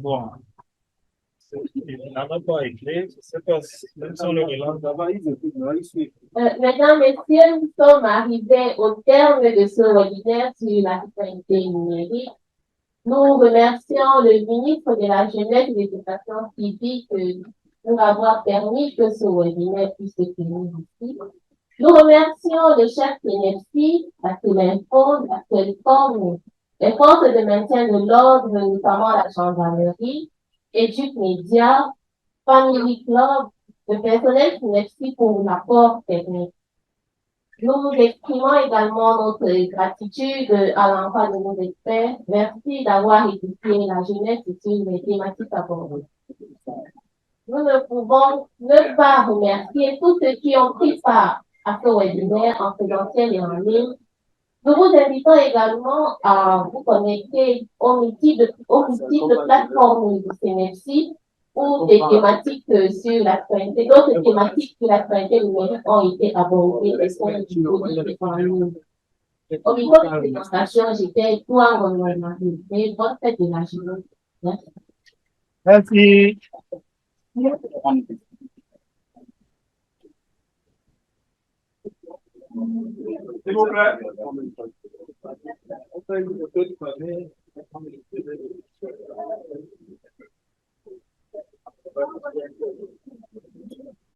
Bon. Mesdames, messieurs, nous sommes arrivés au terme de ce webinaire sur la citoyenneté numérique. Nous remercions le ministre de la Jeunesse et de l'Éducation civique pour avoir permis que ce webinaire puisse se tenir ici. Nous remercions le chef TNFC, la Téléinfo, la Télécom, les forces de maintien de l'ordre, notamment la gendarmerie, Éduc Média, Family Club, le personnel TNFC pour l'apport technique. Nous exprimons également notre gratitude à l'endroit de nos experts. Merci d'avoir éduqué la jeunesse sur les thématiques abordées. Nous ne pouvons ne pas remercier tous ceux qui ont pris part à ce webinaire en présentiel et en ligne. Nous vous invitons également à vous connecter aux multiples plateformes du CNFC où des thématiques sur la citoyenneté, d'autres thématiques sur la citoyenneté numérique ont été abordées et sont disponibles en ligne. Au niveau de la présentation, j'étais tout en remerciement. Bonne fête de la journée. Merci. S'il vous plaît.